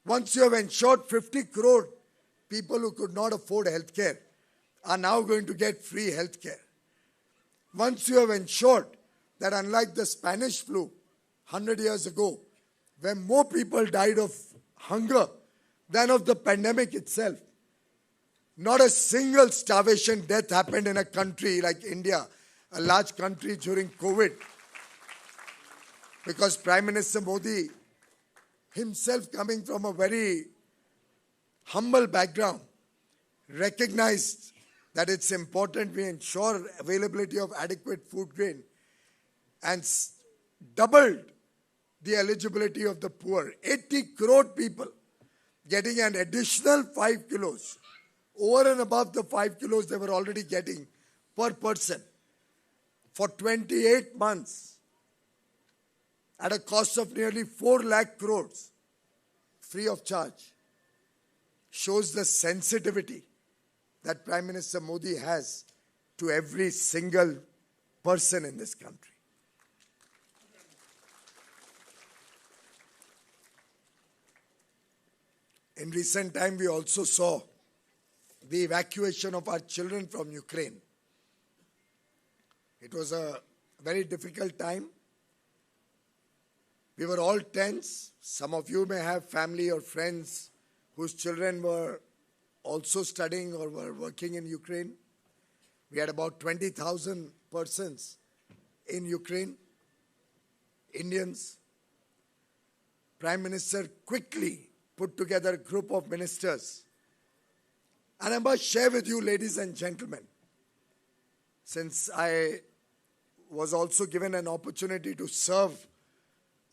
once you have ensured 50 crore people who could not afford healthcare are now going to get free healthcare. Once you have ensured that unlike the Spanish flu 100 years ago, where more people died of hunger than of the pandemic itself, not a single starvation death happened in a country like India, a large country during COVID. Because Prime Minister Modi, himself coming from a very humble background, recognized that it's important we ensure availability of adequate food grain and doubled the eligibility of the poor. 80 crore people getting an additional 5 kilos over and above the 5 kilos they were already getting per person for 28 months at a cost of nearly 4 lakh crores, free of charge, shows the sensitivity that Prime Minister Modi has to every single person in this country. In recent time, we also saw the evacuation of our children from Ukraine. It was a very difficult time. We were all tense. Some of you may have family or friends whose children were also studying or were working in Ukraine. We had about 20,000 persons in Ukraine, Indians. Prime Minister quickly put together a group of ministers. And I must share with you, ladies and gentlemen, since I was also given an opportunity to serve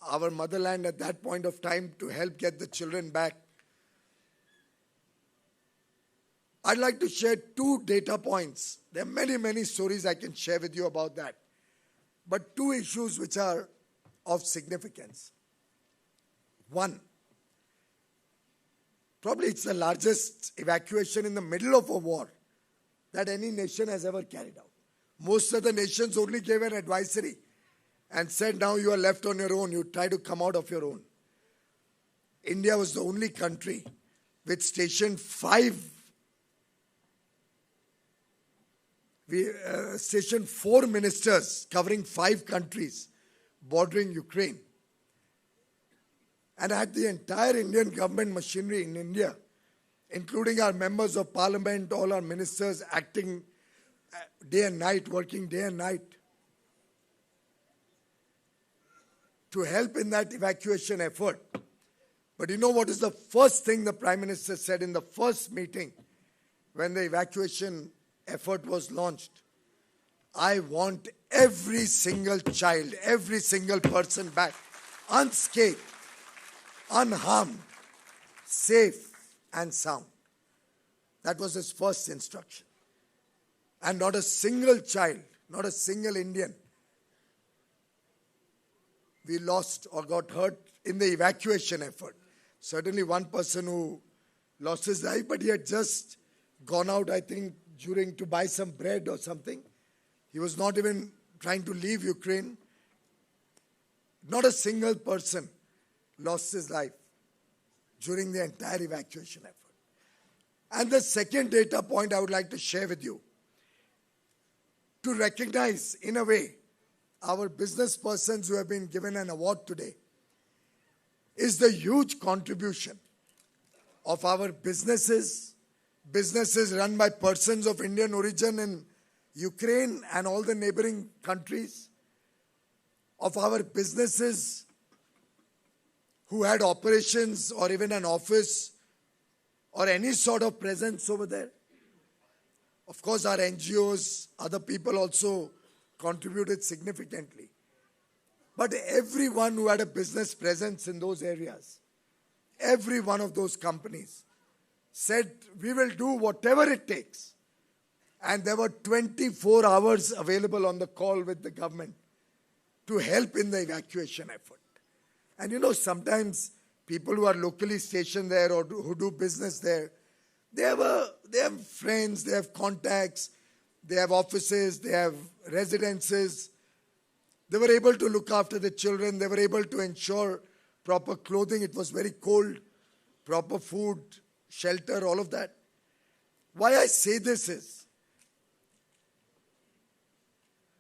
our motherland at that point of time to help get the children back, I'd like to share 2 data points. There are many, many stories I can share with you about that. But 2 issues which are of significance. One, probably it's the largest evacuation in the middle of a war that any nation has ever carried out. Most of the nations only gave an advisory and said, now you are left on your own, you try to come out of your own. India was the only country which stationed 4 ministers covering 5 countries bordering Ukraine. And had the entire Indian government machinery in India, including our members of parliament, all our ministers acting day and night, working day and night to help in that evacuation effort. But you know what is the first thing the Prime Minister said in the first meeting when the evacuation effort was launched? I want every single child, every single person back, unscathed, unharmed, safe and sound. That was his first instruction. And not a single child, not a single Indian we lost or got hurt in the evacuation effort. Certainly one person who lost his life, but he had just gone out, I think, to buy some bread or something. He was not even trying to leave Ukraine. Not a single person lost his life during the entire evacuation effort. And the second data point I would like to share with you, to recognize, in a way, our business persons who have been given an award today, is the huge contribution of our businesses run by persons of Indian origin in Ukraine and all the neighboring countries, of our businesses who had operations or even an office or any sort of presence over there. Of course, our NGOs, other people also contributed significantly. But everyone who had a business presence in those areas, every one of those companies said, we will do whatever it takes. And there were 24 hours available on the call with the government to help in the evacuation effort. And you know, sometimes people who are locally stationed there or who do business there, they have friends, they have contacts, they have offices, they have residences. They were able to look after the children. They were able to ensure proper clothing. It was very cold, proper food, shelter, all of that. Why I say this is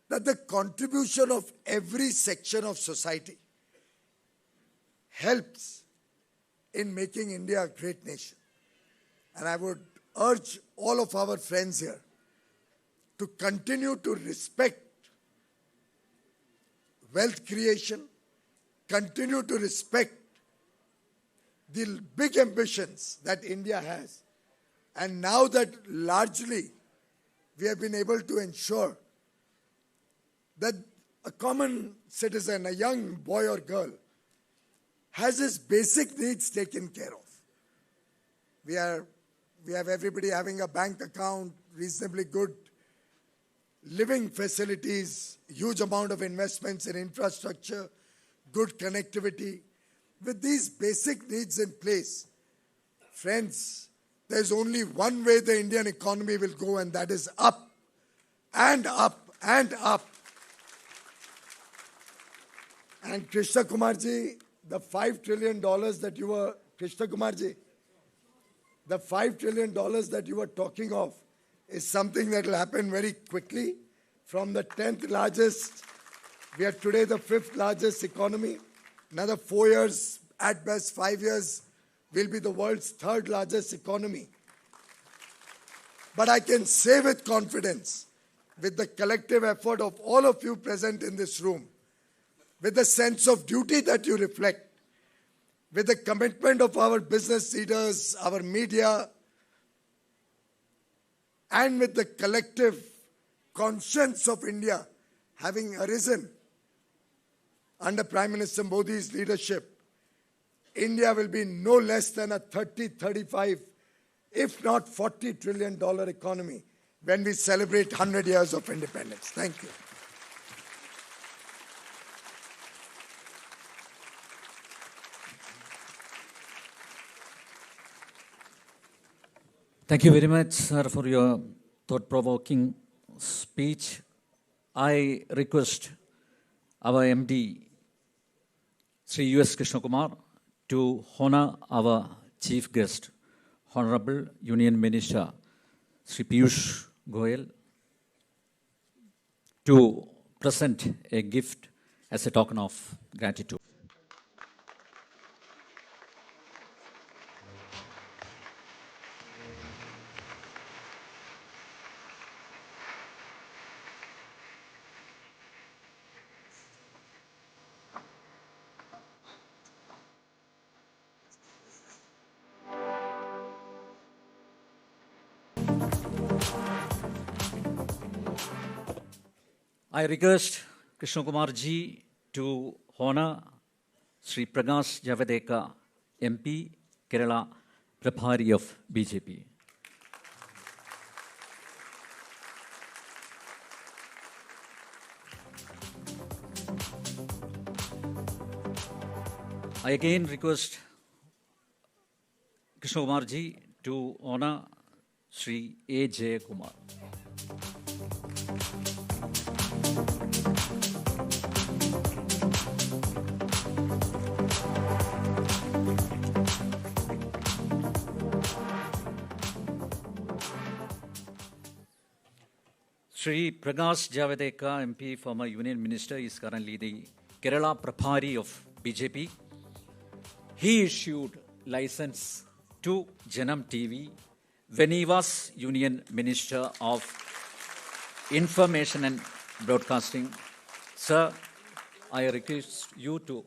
that the contribution of every section of society helps in making India a great nation. And I would urge all of our friends here to continue to respect wealth creation, continue to respect the big ambitions that India has. And now that largely we have been able to ensure that a common citizen, a young boy or girl, has his basic needs taken care of. We have everybody having a bank account, reasonably good living facilities, huge amount of investments in infrastructure, good connectivity. With these basic needs in place, friends, there's only one way the Indian economy will go, and that is up and up and up. And Krishna Kumarji, the $5 trillion that you were, Krishna Kumarji, the $5 trillion that you were talking of is something that will happen very quickly. From the 10th largest, we are today the 5th largest economy. Another 4 years, at best 5 years, we'll be the world's 3rd largest economy. But I can say with confidence, with the collective effort of all of you present in this room, with the sense of duty that you reflect, with the commitment of our business leaders, our media, and with the collective conscience of India having arisen under Prime Minister Modi's leadership, India will be no less than a 30, 35, if not $40 trillion economy when we celebrate 100 years of independence. Thank you. Thank you very much, sir, for your thought-provoking speech. I request our MD, Sri U.S. Krishna Kumar, to honor our chief guest, Honorable Union Minister, Sri Piyush Goyal, to present a gift as a token of gratitude. I request Krishna Kumar ji to honor Sri Prakash Javadekar, MP, Kerala, Prabhari of BJP. I again request Krishna Kumar ji to honor Sri A. J. Kumar. Shri Prakash Javadekar, MP, former Union Minister, is currently the Kerala Prabhari of BJP. He issued license to Janam TV when he was Union Minister of Information and Broadcasting. Sir, I request you to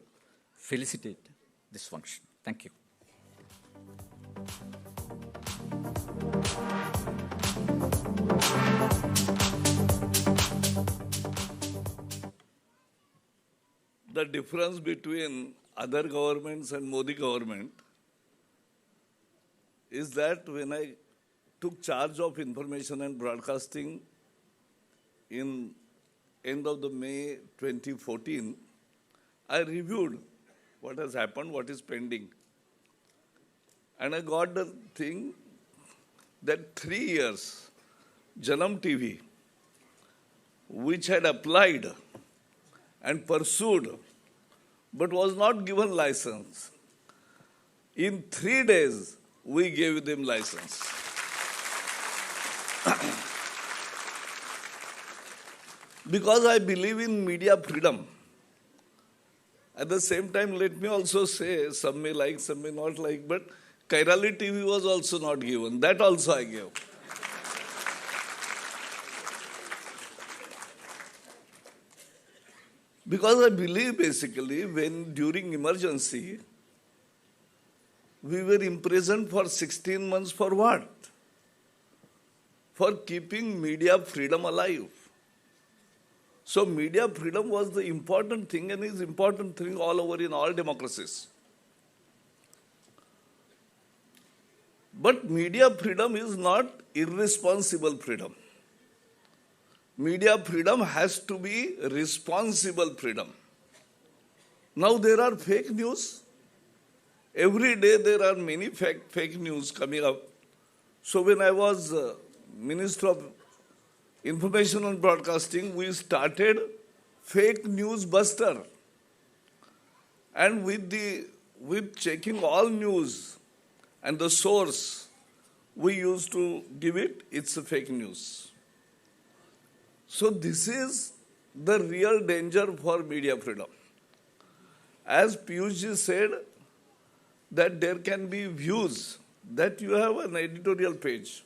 felicitate this function. Thank you. The difference between other governments and Modi government is that when I took charge of information and broadcasting in end of the May 2014, I reviewed what has happened, what is pending. And I got the thing that 3 years, Janam TV, which had applied and pursued but was not given license, in 3 days, we gave them license. Because I believe in media freedom. At the same time, let me also say, some may like, some may not like, but Kairali TV was also not given. That also I gave. Because I believe basically when during emergency, we were imprisoned for 16 months for what? For keeping media freedom alive. So media freedom was the important thing and is important thing all over in all democracies. But media freedom is not irresponsible freedom. Media freedom has to be responsible freedom. Now there are fake news. Every day there are many fake news coming up. So when I was Minister of Information and Broadcasting, we started fake news buster. And with checking all news and the source, we used to give it's a fake news. So this is the real danger for media freedom. As Piyush said, that there can be views, that you have an editorial page.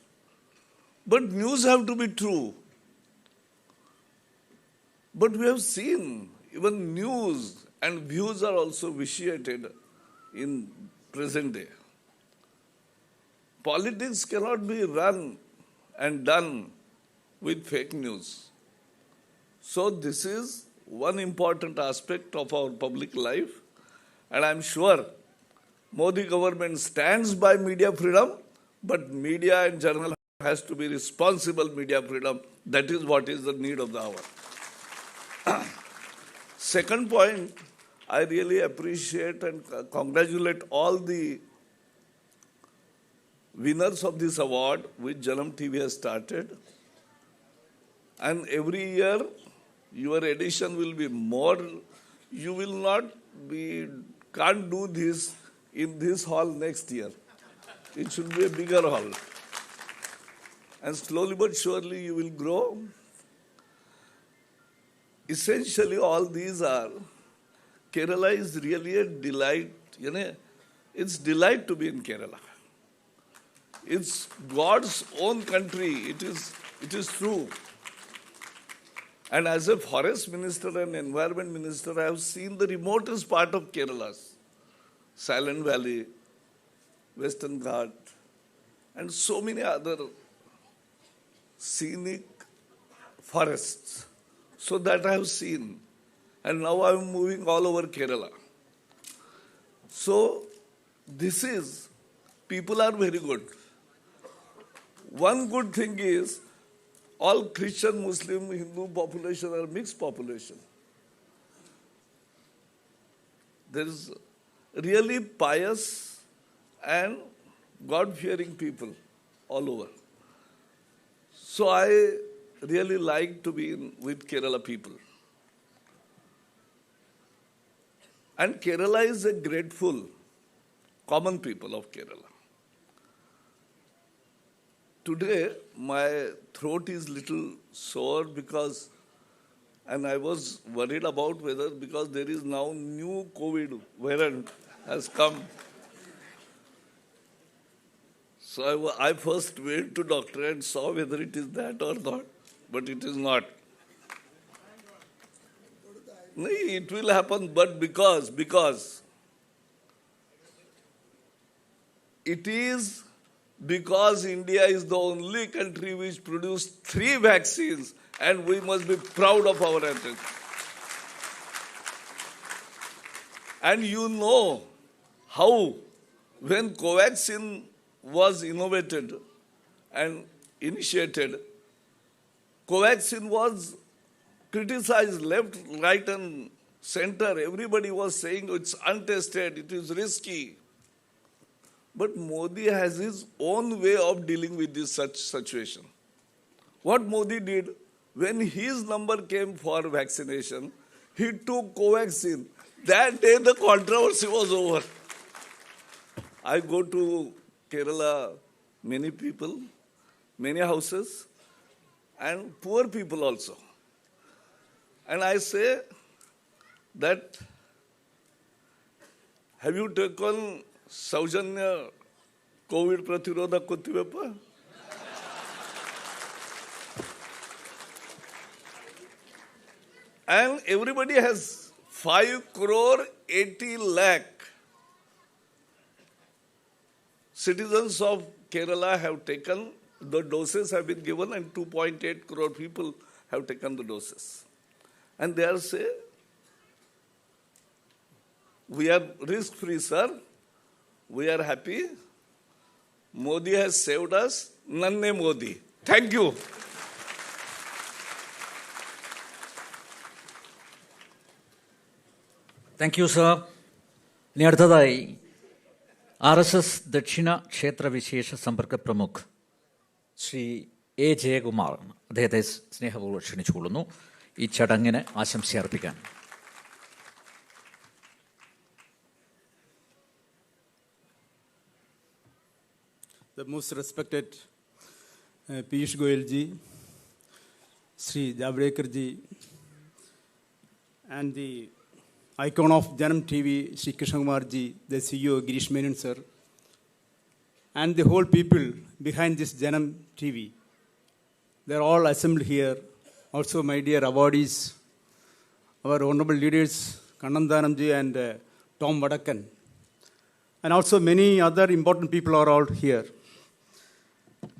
But news have to be true. But we have seen even news and views are also vitiated in present day. Politics cannot be run and done with fake news. So this is one important aspect of our public life, and I'm sure Modi government stands by media freedom, but media and journal has to be responsible media freedom. That is what is the need of the hour. Second point, I really appreciate and congratulate all the winners of this award which Janam TV has started. And every year, your edition will be more. You will not be, can't do this in this hall next year. It should be a bigger hall. And slowly but surely you will grow. Essentially, all these are, Kerala is really a delight. You know, it's delight to be in Kerala. It's God's own country. It is true. And as a forest minister and environment minister, I have seen the remotest part of Kerala, Silent Valley, Western Ghat, and so many other scenic forests. So that I have seen. And now I am moving all over Kerala. So this is, people are very good. One good thing is, all Christian, Muslim, Hindu population are mixed population. There is really pious and God-fearing people all over. So I really like to be with Kerala people. And Kerala is a grateful, common people of Kerala. today my throat is little sore because, and I was worried about whether, because there is now new COVID variant has come. So I first went to doctor and saw whether it is that or not, but it is not. No, it will happen, but because it is because India is the only country which produced 3 vaccines, and we must be proud of our attempt. And you know how, when Covaxin was innovated and initiated, Covaxin was criticized left, right, and center. Everybody was saying it's untested, it is risky. But Modi has his own way of dealing with this such situation. What Modi did, when his number came for vaccination, he took Covaxin. That day the controversy was over. I go to Kerala, many people, many houses, and poor people also. And I say that, have you taken Saujanya COVID Pratirodha Kutivepa? And everybody has 5 crore 80 lakh citizens of Kerala have taken, the doses have been given, and 2.8 crore people have taken the doses. And they are saying, we are risk-free, sir. We are happy. Modi has saved us. Nanne Modi. Thank you. Thank you sir. ഇനി അടുത്തതായി RSS ദക്ഷിണ ക്ഷേത്ര വിശേഷ സമ്പർക്ക പ്രമുഖ് Shri A Jayakumar, അദ്ദേഹത്തെ സ്നേഹപൂർവ്വം ക്ഷണിച്ചുകൊള്ളുന്നു ഈ ചടങ്ങിന് ആശംസ അർപ്പിക്കാൻ. The most respected Piyush Goyal ji, Sri Javadekar ji, and the icon of Janam TV, Sri Krishna Kumar ji, the CEO Girish Menon sir, and the whole people behind this Janam TV. They're all assembled here. Also my dear awardees, our honorable leaders, Kannandanam ji and Tom Vadakan. And also many other important people are all here.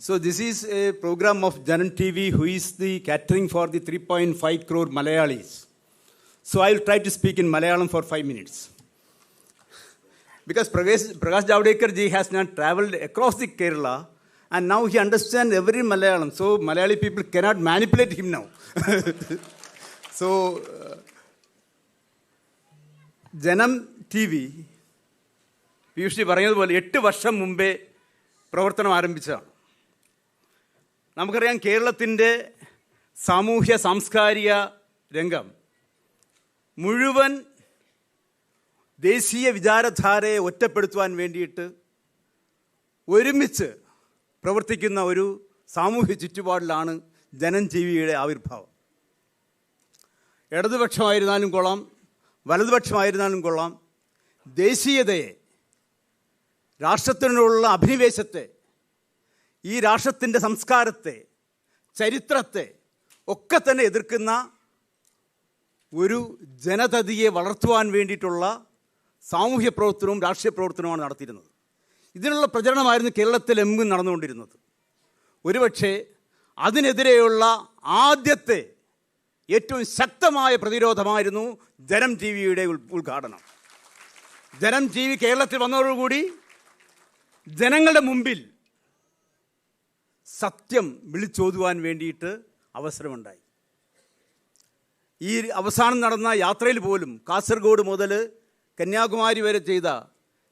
So this is a program of Janam TV, who is the catering for the 3.5 crore Malayalis. So I will try to speak in Malayalam for 5 minutes. Because Prakash Javadekar ji has not travelled across the Kerala, and now he understands every Malayalam. So Malayali people cannot manipulate him now. So Janam TV, Piyush ji പറഞ്ഞതുപോലെ 8 വർഷം മുമ്പേ പ്രവർത്തനം ആരംഭിച്ചതാണ്. നമുക്കറിയാം കേരളത്തിൻ്റെ സാമൂഹ്യ സാംസ്കാരിക രംഗം മുഴുവൻ ദേശീയ വിചാരധാരയെ ഒറ്റപ്പെടുത്തുവാൻ വേണ്ടിയിട്ട് ഒരുമിച്ച് പ്രവർത്തിക്കുന്ന ഒരു സാമൂഹ്യ ചുറ്റുപാടിലാണ് ജനം ടിവിയുടെ ആവിർഭാവം. ഇടതുപക്ഷമായിരുന്നാലും കൊള്ളാം, വലതുപക്ഷമായിരുന്നാലും കൊള്ളാം, ദേശീയതയെ, രാഷ്ട്രത്തിനുള്ള അഭിനിവേശത്തെ, ഈ രാഷ്ട്രത്തിൻ്റെ സംസ്കാരത്തെ, ചരിത്രത്തെ ഒക്കെ തന്നെ എതിർക്കുന്ന ഒരു ജനതതിയെ വളർത്തുവാൻ വേണ്ടിയിട്ടുള്ള സാമൂഹ്യ പ്രവർത്തനവും രാഷ്ട്രീയ പ്രവർത്തനവുമാണ് നടത്തിയിരുന്നത്. ഇതിനുള്ള പ്രചരണമായിരുന്നു കേരളത്തിലെങ്ങും നടന്നുകൊണ്ടിരുന്നത്. ഒരുപക്ഷെ അതിനെതിരെയുള്ള ആദ്യത്തെ ഏറ്റവും ശക്തമായ പ്രതിരോധമായിരുന്നു ജനം ടി വിയുടെ ഉദ്ഘാടനം. ജനം ടി വി കേരളത്തിൽ വന്നതോടുകൂടി ജനങ്ങളുടെ മുമ്പിൽ സത്യം വിളിച്ചോതുവാൻ വേണ്ടിയിട്ട് അവസരമുണ്ടായി. ഈ അവസാനം നടന്ന യാത്രയിൽ പോലും കാസർഗോഡ് മുതൽ കന്യാകുമാരി വരെ ചെയ്ത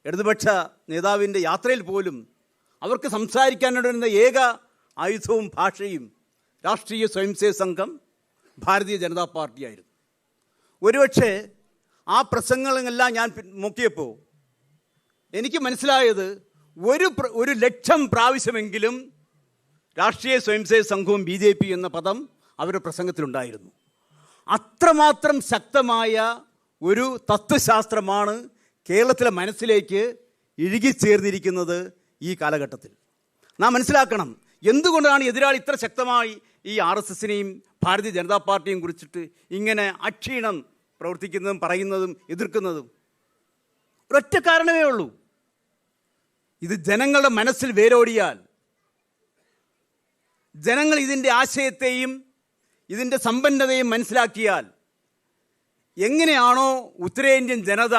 ഇടതുപക്ഷ നേതാവിൻ്റെ യാത്രയിൽ പോലും അവർക്ക് സംസാരിക്കാനുണ്ടായിരുന്ന ഏക ആയുധവും ഭാഷയും രാഷ്ട്രീയ സ്വയംസേവക സംഘം, ഭാരതീയ ജനതാ പാർട്ടിയായിരുന്നു. ഒരുപക്ഷെ ആ പ്രസംഗങ്ങളെല്ലാം ഞാൻ നോക്കിയപ്പോൾ എനിക്ക് മനസ്സിലായത് 1,00,000 പ്രാവശ്യമെങ്കിലും രാഷ്ട്രീയ സ്വയംസേവക സംഘവും BJP എന്ന പദം അവരുടെ പ്രസംഗത്തിലുണ്ടായിരുന്നു. അത്രമാത്രം ശക്തമായ ഒരു തത്വശാസ്ത്രമാണ് കേരളത്തിലെ മനസ്സിലേക്ക് ഇഴുകിച്ചേർന്നിരിക്കുന്നത് ഈ കാലഘട്ടത്തിൽ. നാം മനസ്സിലാക്കണം, എന്തുകൊണ്ടാണ് എതിരാളി ഇത്ര ശക്തമായി ഈ RSSനെയും ഭാരതീയ ജനതാ പാർട്ടിയും കുറിച്ചിട്ട് ഇങ്ങനെ അക്ഷീണം പ്രവർത്തിക്കുന്നതും പറയുന്നതും എതിർക്കുന്നതും. ഒരൊറ്റ കാരണമേ ഉള്ളൂ, ഇത് ജനങ്ങളുടെ മനസ്സിൽ വേരോടിയാൽ, ജനങ്ങൾ ഇതിൻ്റെ ആശയത്തെയും ഇതിൻ്റെ സമ്പന്നതയും മനസ്സിലാക്കിയാൽ, എങ്ങനെയാണോ ഉത്തരേന്ത്യൻ ജനത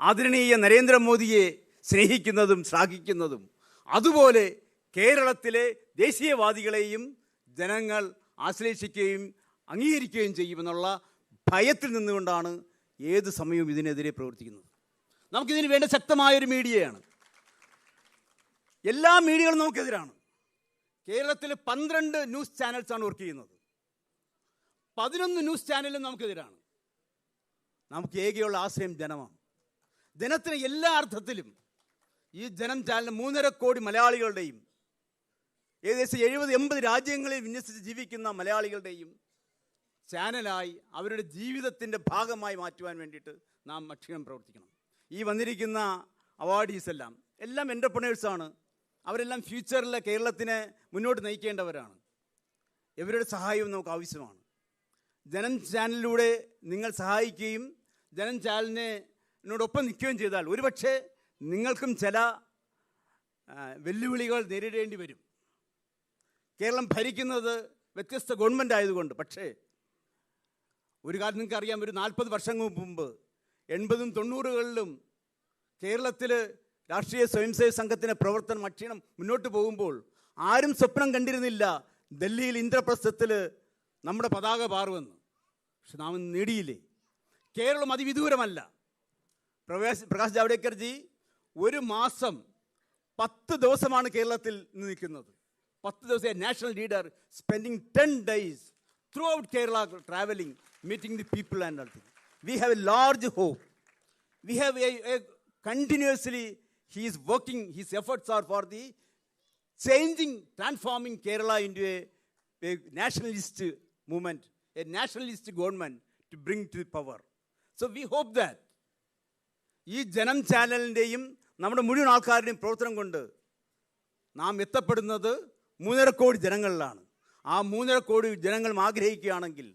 ആദരണീയ നരേന്ദ്രമോദിയെ സ്നേഹിക്കുന്നതും ശ്ലാഘിക്കുന്നതും, അതുപോലെ കേരളത്തിലെ ദേശീയവാദികളെയും ജനങ്ങൾ ആശ്ലേഷിക്കുകയും അംഗീകരിക്കുകയും ചെയ്യുമെന്നുള്ള ഭയത്തിൽ നിന്നുകൊണ്ടാണ് ഏത് സമയവും ഇതിനെതിരെ പ്രവർത്തിക്കുന്നത്. നമുക്കിതിന് വേണ്ട ശക്തമായൊരു മീഡിയയാണ്. എല്ലാ മീഡിയകളും നമുക്കെതിരാണ്. കേരളത്തിൽ 12 ന്യൂസ് ചാനൽസാണ് വർക്ക് ചെയ്യുന്നത്. 11 ന്യൂസ് ചാനലും നമുക്കെതിരാണ്. നമുക്ക് ഏകയുള്ള ആശ്രയം ജനമാണ്. ജനത്തിന് എല്ലാ അർത്ഥത്തിലും ഈ ജനം ചാനൽ 3.5 കോടി മലയാളികളുടെയും ഏകദേശം 70-80 രാജ്യങ്ങളിൽ വിന്യസിച്ച് ജീവിക്കുന്ന മലയാളികളുടെയും ചാനലായി അവരുടെ ജീവിതത്തിൻ്റെ ഭാഗമായി മാറ്റുവാൻ വേണ്ടിയിട്ട് നാം അക്ഷീണം പ്രവർത്തിക്കണം. ഈ വന്നിരിക്കുന്ന അവാർഡീസ് എല്ലാം എൻ്റർപ്രണേഴ്സാണ്. അവരെല്ലാം ഫ്യൂച്ചറിലെ കേരളത്തിനെ മുന്നോട്ട് നയിക്കേണ്ടവരാണ്. ഇവരുടെ സഹായവും നമുക്ക് ആവശ്യമാണ്. ജനം ചാനലിലൂടെ നിങ്ങൾ സഹായിക്കുകയും ജനം ചാനലിനോടൊപ്പം നിൽക്കുകയും ചെയ്താൽ ഒരുപക്ഷെ നിങ്ങൾക്കും ചില വെല്ലുവിളികൾ നേരിടേണ്ടി വരും. കേരളം ഭരിക്കുന്നത് വ്യത്യസ്ത ഗവൺമെൻറ് ആയതുകൊണ്ട്. പക്ഷേ ഒരു കാര്യം നിങ്ങൾക്കറിയാം, ഒരു 40 വർഷങ്ങൾക്ക് മുമ്പ് 80 90കളിലും കേരളത്തിൽ രാഷ്ട്രീയ സ്വയംസേവക സംഘത്തിൻ്റെ പ്രവർത്തനം അക്ഷീണം മുന്നോട്ട് പോകുമ്പോൾ ആരും സ്വപ്നം കണ്ടിരുന്നില്ല ഡൽഹിയിൽ ഇന്ദ്രപ്രസ്ഥത്തിൽ നമ്മുടെ പതാക പാറുമെന്ന്. പക്ഷെ നാം നേടിയില്ലേ. കേരളം അതിവിദൂരമല്ല. പ്രകാശ് ജാവ്ദേക്കർജി ഒരു മാസം 10 ദിവസമാണ് കേരളത്തിൽ നിൽക്കുന്നത്. 10 ദിവസം. National leader spending 10 days throughout Kerala, traveling, meeting the people and all. We have a large hope. We have a continuously, he is working, his efforts are for the changing, transforming Kerala into a nationalist movement, a nationalist government to bring to power. So we hope that ഈ ജനം ചാനലിൻ്റെയും നമ്മുടെ മുഴുവൻ ആൾക്കാരുടെയും പ്രവർത്തനം കൊണ്ട് നാം എത്തപ്പെടുന്നത് 3.5 കോടി ജനങ്ങളിലാണ്. ആ 3.5 കോടി ജനങ്ങൾ ആഗ്രഹിക്കുകയാണെങ്കിൽ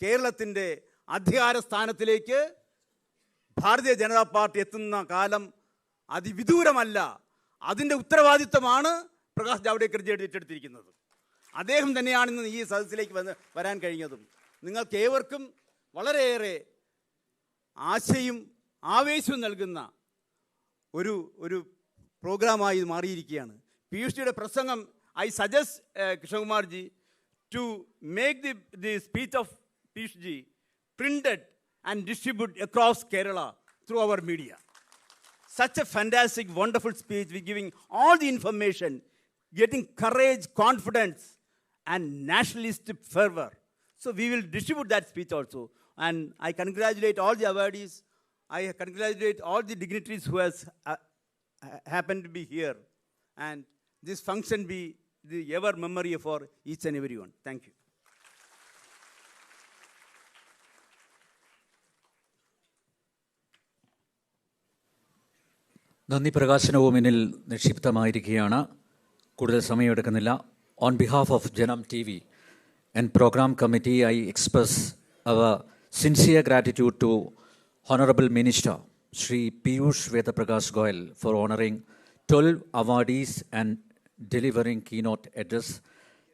കേരളത്തിൻ്റെ അധികാര സ്ഥാനത്തിലേക്ക് ഭാരതീയ ജനതാ പാർട്ടി എത്തുന്ന കാലം അതിവിദൂരമല്ല. അതിൻ്റെ ഉത്തരവാദിത്വമാണ് പ്രകാശ് ജാവ്ദേക്കർജി ഏറ്റെടുത്തിരിക്കുന്നത്. അദ്ദേഹം തന്നെയാണ് ഇന്ന് ഈ സദസ്സിലേക്ക് വരാൻ കഴിഞ്ഞതും. നിങ്ങൾക്ക് ഏവർക്കും വളരെയേറെ ആശയും ആവേശവും നൽകുന്ന ഒരു പ്രോഗ്രാമായി മാറിയിരിക്കുകയാണ്. പീയൂഷ്ജിയുടെ പ്രസംഗം, I suggest Krishnakumarji to make the speech of Piyushji printed and distributed across Kerala through our media. Such a fantastic, wonderful speech, we're giving all the information, getting courage, confidence, and nationalist fervor. So we will distribute that speech also. And I congratulate all the awardees. I congratulate all the dignitaries who has happened to be here. And this function be the ever memory for each and everyone. Thank you. നന്ദി പ്രകാശനവും എന്നിൽ നിക്ഷിപ്തമായിരിക്കുകയാണ്. കൂടുതൽ സമയമെടുക്കുന്നില്ല. On behalf of ജനം TV and program committee, I express our sincere gratitude to Honorable Minister Shri Piyush Vedaprakash Goyal for honoring 12 awardees and delivering keynote address.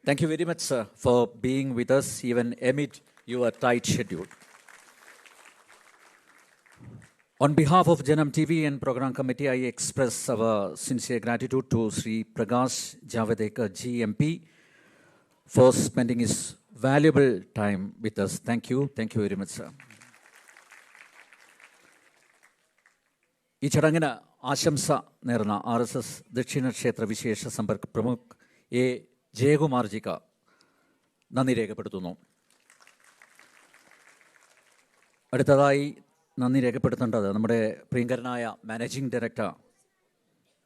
Thank you very much, sir, for being with us even amid your tight schedule. On behalf of Janam TV and Program Committee, I express our sincere gratitude to Sri Prakash Javadekar Ji MP for spending his valuable time with us. Thank you very much, sir. ഈ ചടങ്ങിന് ആശംസ നേർന്ന RSS ദക്ഷിണ ക്ഷേത്ര വിശേഷ Sampark പ്രമുഖ് A. ജയകുമാർജിക്ക് നന്ദി രേഖപ്പെടുത്തുന്നു. അടുത്തതായി നന്ദി രേഖപ്പെടുത്തേണ്ടത് നമ്മുടെ പ്രിയങ്കരനായ മാനേജിംഗ് ഡയറക്ടർ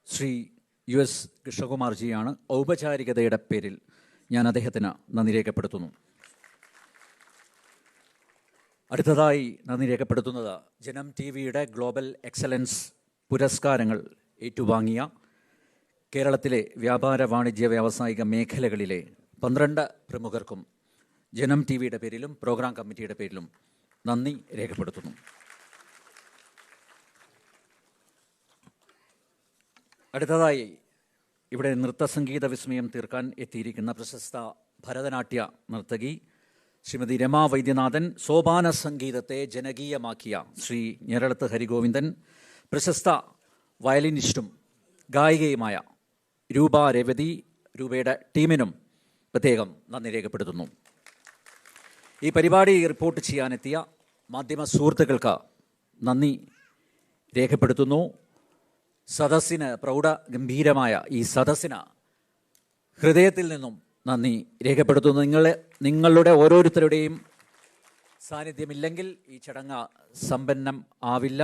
ശ്രീ US കൃഷ്ണകുമാർജിയാണ്. ഔപചാരികതയുടെ പേരിൽ ഞാൻ അദ്ദേഹത്തിന് നന്ദി രേഖപ്പെടുത്തുന്നു. അടുത്തതായി നന്ദി രേഖപ്പെടുത്തുന്നത് ജനം TV-യുടെ ഗ്ലോബൽ എക്സലൻസ് പുരസ്കാരങ്ങൾ ഏറ്റുവാങ്ങിയ കേരളത്തിലെ വ്യാപാര വാണിജ്യ വ്യാവസായിക മേഖലകളിലെ 12 പ്രമുഖർക്കും ജനം TV-യുടെ പേരിലും പ്രോഗ്രാം കമ്മിറ്റിയുടെ പേരിലും നന്ദി രേഖപ്പെടുത്തുന്നു. അടുത്തതായി ഇവിടെ നൃത്തസംഗീത വിസ്മയം തീർക്കാൻ എത്തിയിരിക്കുന്ന പ്രശസ്ത ഭരതനാട്യ നർത്തകി ശ്രീമതി രമാ വൈദ്യനാഥൻ, സോപാന സംഗീതത്തെ ജനകീയമാക്കിയ ശ്രീ ഞെരളത്ത് ഹരിഗോവിന്ദൻ, പ്രശസ്ത വയലിനിസ്റ്റും ഗായികയുമായ രൂപ രേവതി, രൂപയുടെ ടീമിനും പ്രത്യേകം നന്ദി രേഖപ്പെടുത്തുന്നു. ഈ പരിപാടി റിപ്പോർട്ട് ചെയ്യാനെത്തിയ മാധ്യമ സുഹൃത്തുക്കൾക്ക് നന്ദി രേഖപ്പെടുത്തുന്നു. സദസ്സിന്, പ്രൗഢഗംഭീരമായ ഈ സദസ്സിന് ഹൃദയത്തിൽ നിന്നും നന്ദി രേഖപ്പെടുത്തുന്നു. നിങ്ങളുടെ ഓരോരുത്തരുടെയും സാന്നിധ്യമില്ലെങ്കിൽ ഈ ചടങ്ങ് സമ്പന്നം ആവില്ല.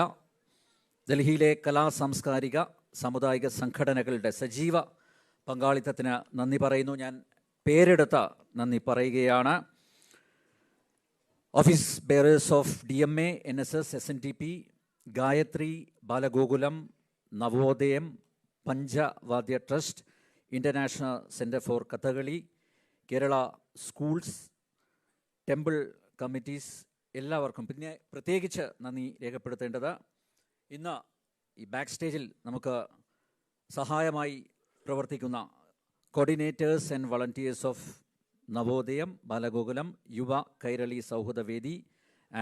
ഡൽഹിയിലെ സാംസ്കാരിക സാമുദായിക സംഘടനകളുടെ സജീവ പങ്കാളിത്തത്തിന് നന്ദി പറയുന്നു. ഞാൻ പേരെടുത്ത് നന്ദി പറയുകയാണ്. Office bearers of DMA, NSS, SNDP, Gayathri, Balagokulam, Navodayam, Panchavadya trust, international centre for Kathakali, Kerala schools, temple committees, എല്ലാവർക്കും പിന്നെ പ്രത്യേകിച്ച് നന്ദി രേഖപ്പെടുത്തേണ്ടത് ഇന്ന് ഈ ബാക്ക് സ്റ്റേജിൽ നമുക്ക് സഹായമായി പ്രവർത്തിക്കുന്ന coordinators and volunteers of നവോദയം, Balagokulam, യുവ കൈരളി സൗഹൃദവേദി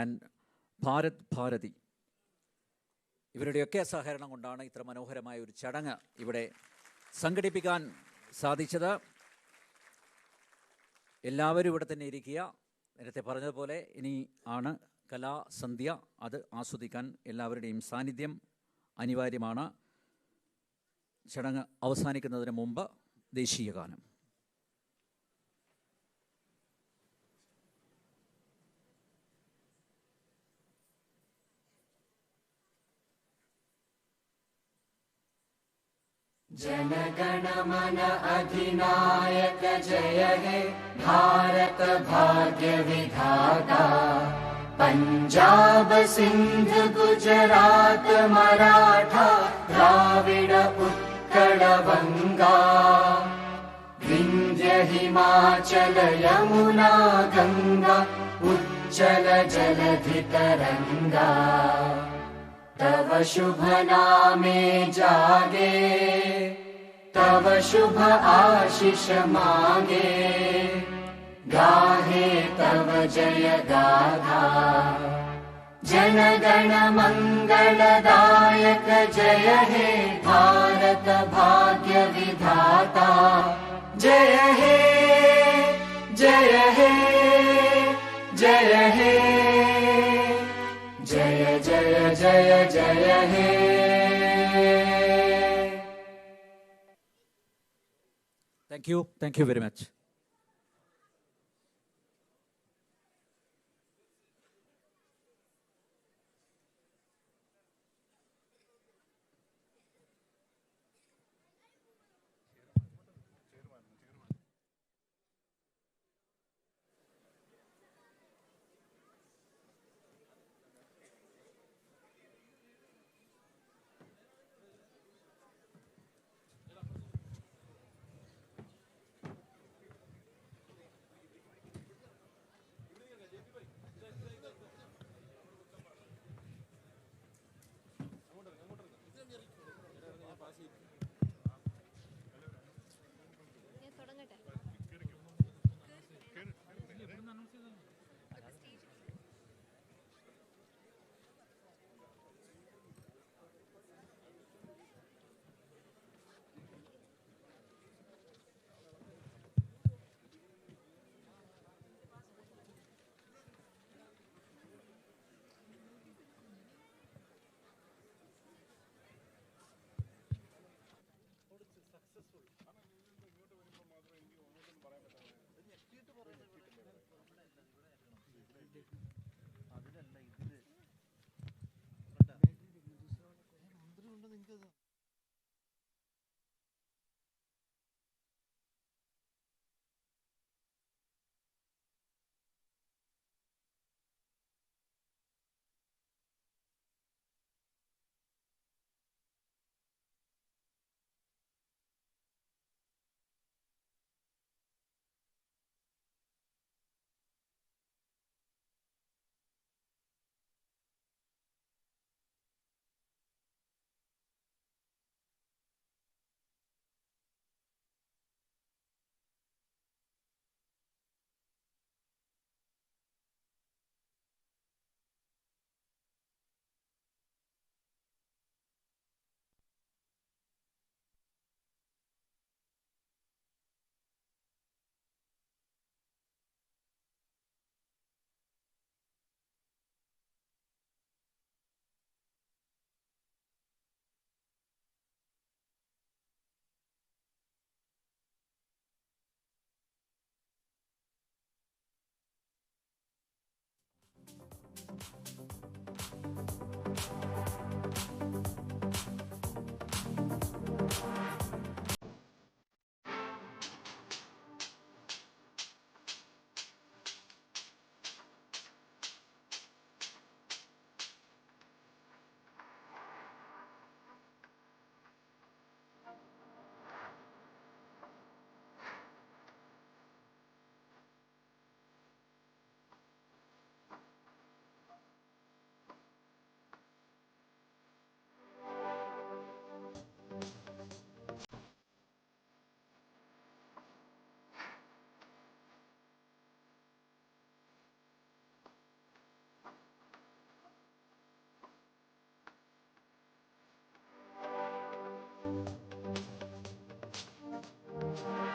ആൻഡ് ഭാരത് ഭാരതി, ഇവരുടെയൊക്കെ സഹകരണം കൊണ്ടാണ് ഇത്ര മനോഹരമായ ഒരു ചടങ്ങ് ഇവിടെ സംഘടിപ്പിക്കാൻ സാധിച്ചത്. എല്ലാവരും ഇവിടെ തന്നെ ഇരിക്കുക. നേരത്തെ പറഞ്ഞതുപോലെ ഇനി ആണ് കലാസന്ധ്യ, അത് ആസ്വദിക്കാൻ എല്ലാവരുടെയും സാന്നിധ്യം അനിവാര്യമാണ്. ചടങ്ങ് അവസാനിക്കുന്നതിന് മുമ്പ് ദേശീയ ഗാനം. जनगणमन अधिनायक जय हे भारत भाग्य विधाता, पंजाब सिंध गुजरात मराठा द्राविड उत्कल बंगा, विंध्य हिमाचल यमुना गंगा उच्चल जलधि तरंगा, तव शुभ नामे जागे, तव शुभ आशीष मांगे, गाहे तव जय गाथा। जन गण मंगलदायक जय हे भारत भाग्य विधाता, जय हे जय हे जय हे जय जय जय जय हे। Thank you very much. അതിലല്ല ഇതില്